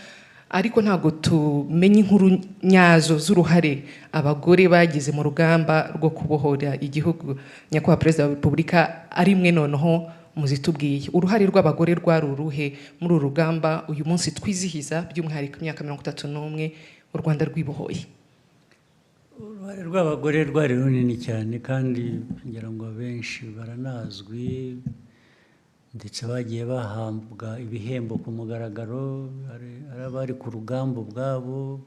ariko ntago tumenye inkuru nyazo z'uruhare abagore bagize mu rugamba rwo kubohora igihugu. Nyakubahwa Perezida wa Repubulika, ari mwe noneho muzitubwiye uruhare rw'abagore rwari uruhe muri uru rugamba uyu munsi twizihiza by'umwihariko imyaka 31 u Rwanda rwibohoye. Uruhare rw'abagore rwari runini cyane kandi ngira ngo abenshi baranazwi, ndetse bagiye bahambwa ibihembo ku mugaragaro. Ari abari ku rugamba ubwabo,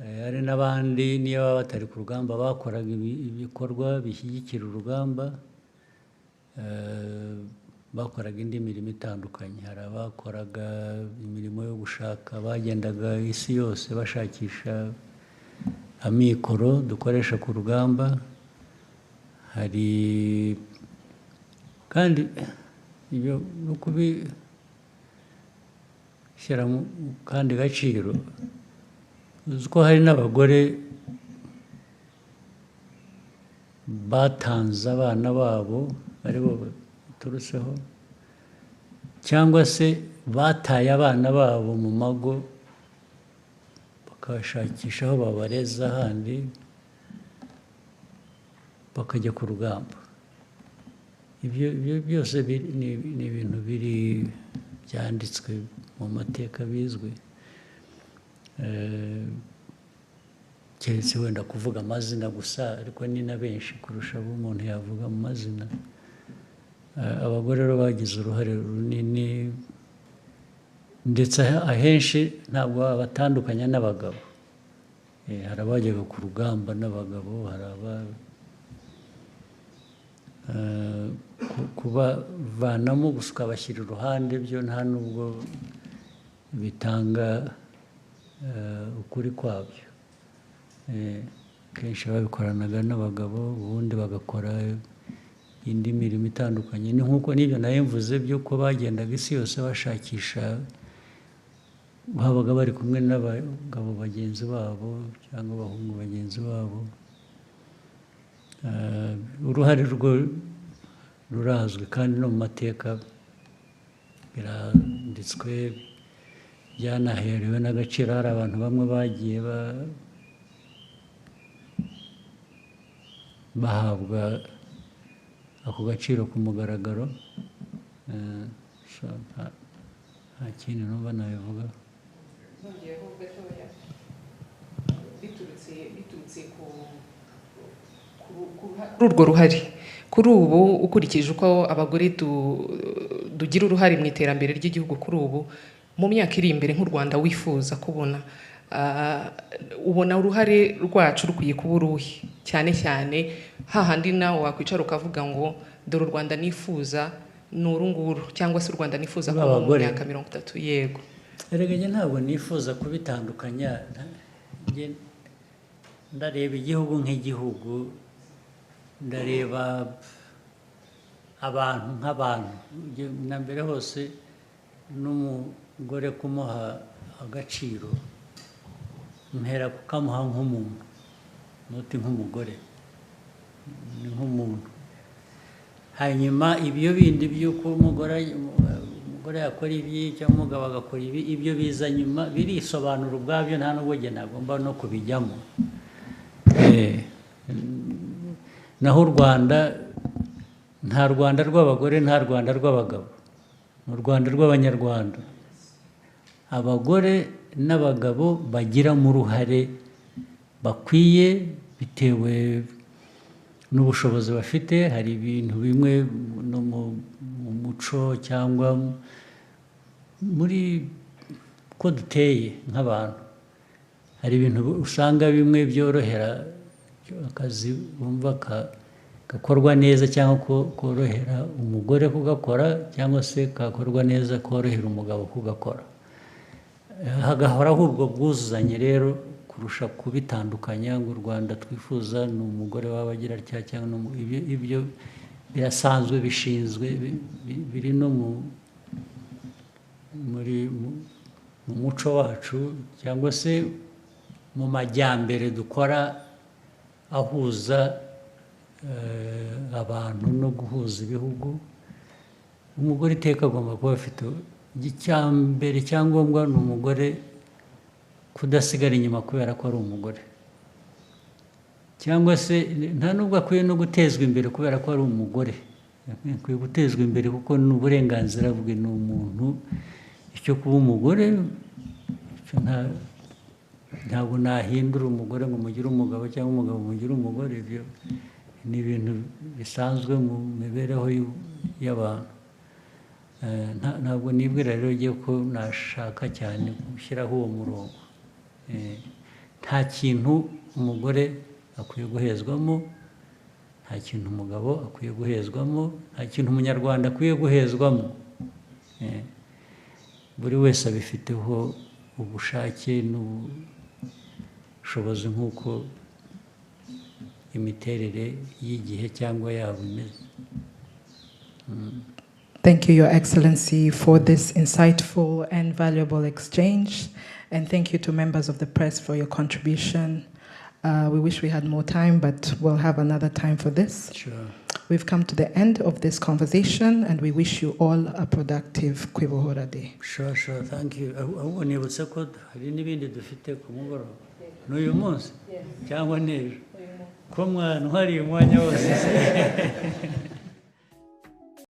hari n'abandi niyo baba batari ku rugamba bakoraga ibikorwa bishyigikira urugamba, bakoraga indi mirimo itandukanye. Hari abakoraga imirimo yo gushaka, bagendaga isi yose bashakisha amikoro dukoresha ku rugamba. Hari kandi ibyo no kubishyira mu kandi gaciro, uzi ko hari n'abagore batanze abana babo aribo baturutseho, cyangwa se bataye abana babo mu mago bakabashakisha aho babareza ahandi bakajya ku rugamba. Ibyo byose ni ibintu biri byanditswe mu mateka bizwi, keretse wenda kuvuga amazina gusa, ariko ni na benshi kurusha abo umuntu yavuga mu mazina. Abagore rero bagize uruhare runini, ndetse ahenshi ntabwo batandukanya n'abagabo. Hari abajyaga ku rugamba n'abagabo, hari kubavanamo gusa ukabashyira iruhande, byo nta nubwo bitanga ukuri kwabyo. Kenshi babikoranaga n'abagabo, ubundi bagakora indi mirimo itandukanye. Ni nk'uko n'ibyo nayo mvuze by'uko bagendaga isi yose bashakisha, babaga bari kumwe n'abagabo bagenzi babo cyangwa abahungu bagenzi babo. Uruhare rwo rurazwi kandi no mu mateka biranditswe, byanaherewe n'agaciro. Hari abantu bamwe bagiye bahabwa ako gaciro ku mugaragaro. Nta kindi numva nabivuga. Biturutse kuri urwo ruhare, kuri ubu ukurikije uko abagore tugira uruhare mu iterambere ry'igihugu kuri ubu, mu myaka iri imbere nk'u Rwanda wifuza kubona, ubona uruhare rwacu rukwiye kuba uruhe? Cyane cyane hahandi nawe wakwicara ukavuga ngo dore u Rwanda nifuza ni uru nguru, cyangwa se u Rwanda nifuza kuba mu myaka 30. Yego, erega njye ntabwo nifuza kubitandukanya. Ndareba igihugu nk'igihugu, ndareba abantu nk'abantu. Na mbere hose n'umugore kumuha agaciro, mpera kukamuha nk'umuntu, nuti nk'umugore, ni nk'umuntu. Hanyuma ibyo bindi by'uko umugore yakora ibi cyangwa umugabo agakora ibi, ibyo biza nyuma, birisobanura ubwabyo, nta nubwo njye nagomba no kubijyamo. Naho u Rwanda, nta Rwanda rw'abagore, nta Rwanda rw'abagabo, ni u Rwanda rw'abanyarwanda. Abagore n'abagabo bagiramo uruhare bakwiye bitewe n'ubushobozi bafite. Hari ibintu bimwe no mu muco cyangwa muri ko duteye nk'abantu, hari ibintu usanga bimwe byorohera akazi wumva gakorwa neza, cyangwa korohera umugore kugakora, cyangwa se kakorwa neza korohera umugabo kugakora. Hagahoraho ubwo bwuzuzanye rero kurusha kubitandukanya ngo u Rwanda twifuza ni umugore waba agira atya cyangwa ibyo birasanzwe, bishinzwe, biri no mu muco wacu, cyangwa se mu majyambere dukora ahuza abantu no guhuza ibihugu. Umugore iteka agomba kuba afite icyambere, cyangombwa ni umugore kudasigara inyuma kubera ko ari umugore, cyangwa se nta nubwo akwiye no gutezwa imbere kubera ko ari umugore. Akwiye gutezwa imbere kuko ni uburenganzira bwe, ni umuntu. Icyo kuba umugore ntabwo nahindura umugore ngo mugire umugabo cyangwa umugabo mugire umugore. Ibyo ni ibintu bisanzwe mu mibereho y'abantu. Ntabwo nibwira rero ngiye ko nashaka cyane gushyiraho uwo murongo. Nta kintu umugore akwiye guhezwamo, nta kintu umugabo akwiye guhezwamo, nta kintu umunyarwanda akwiye guhezwamo. Buri wese abifiteho ubushake n'ubushobozi nk'uko imiterere y'igihe cyangwa yabo imeze. Thank you, Your Excellency, for this insightful and valuable exchange. And thank you to members of the press for your contribution. We wish we had more time, but we'll have another time for this. Sure. We've come to the end of this conversation, and we wish you all a productive Kwibohora Day. Sure, thank you. Nibutse ko hari n'ibindi dufite ku mugoroba n'uyu munsi cyangwa n'ejo ko mwantwariye umwanya wose.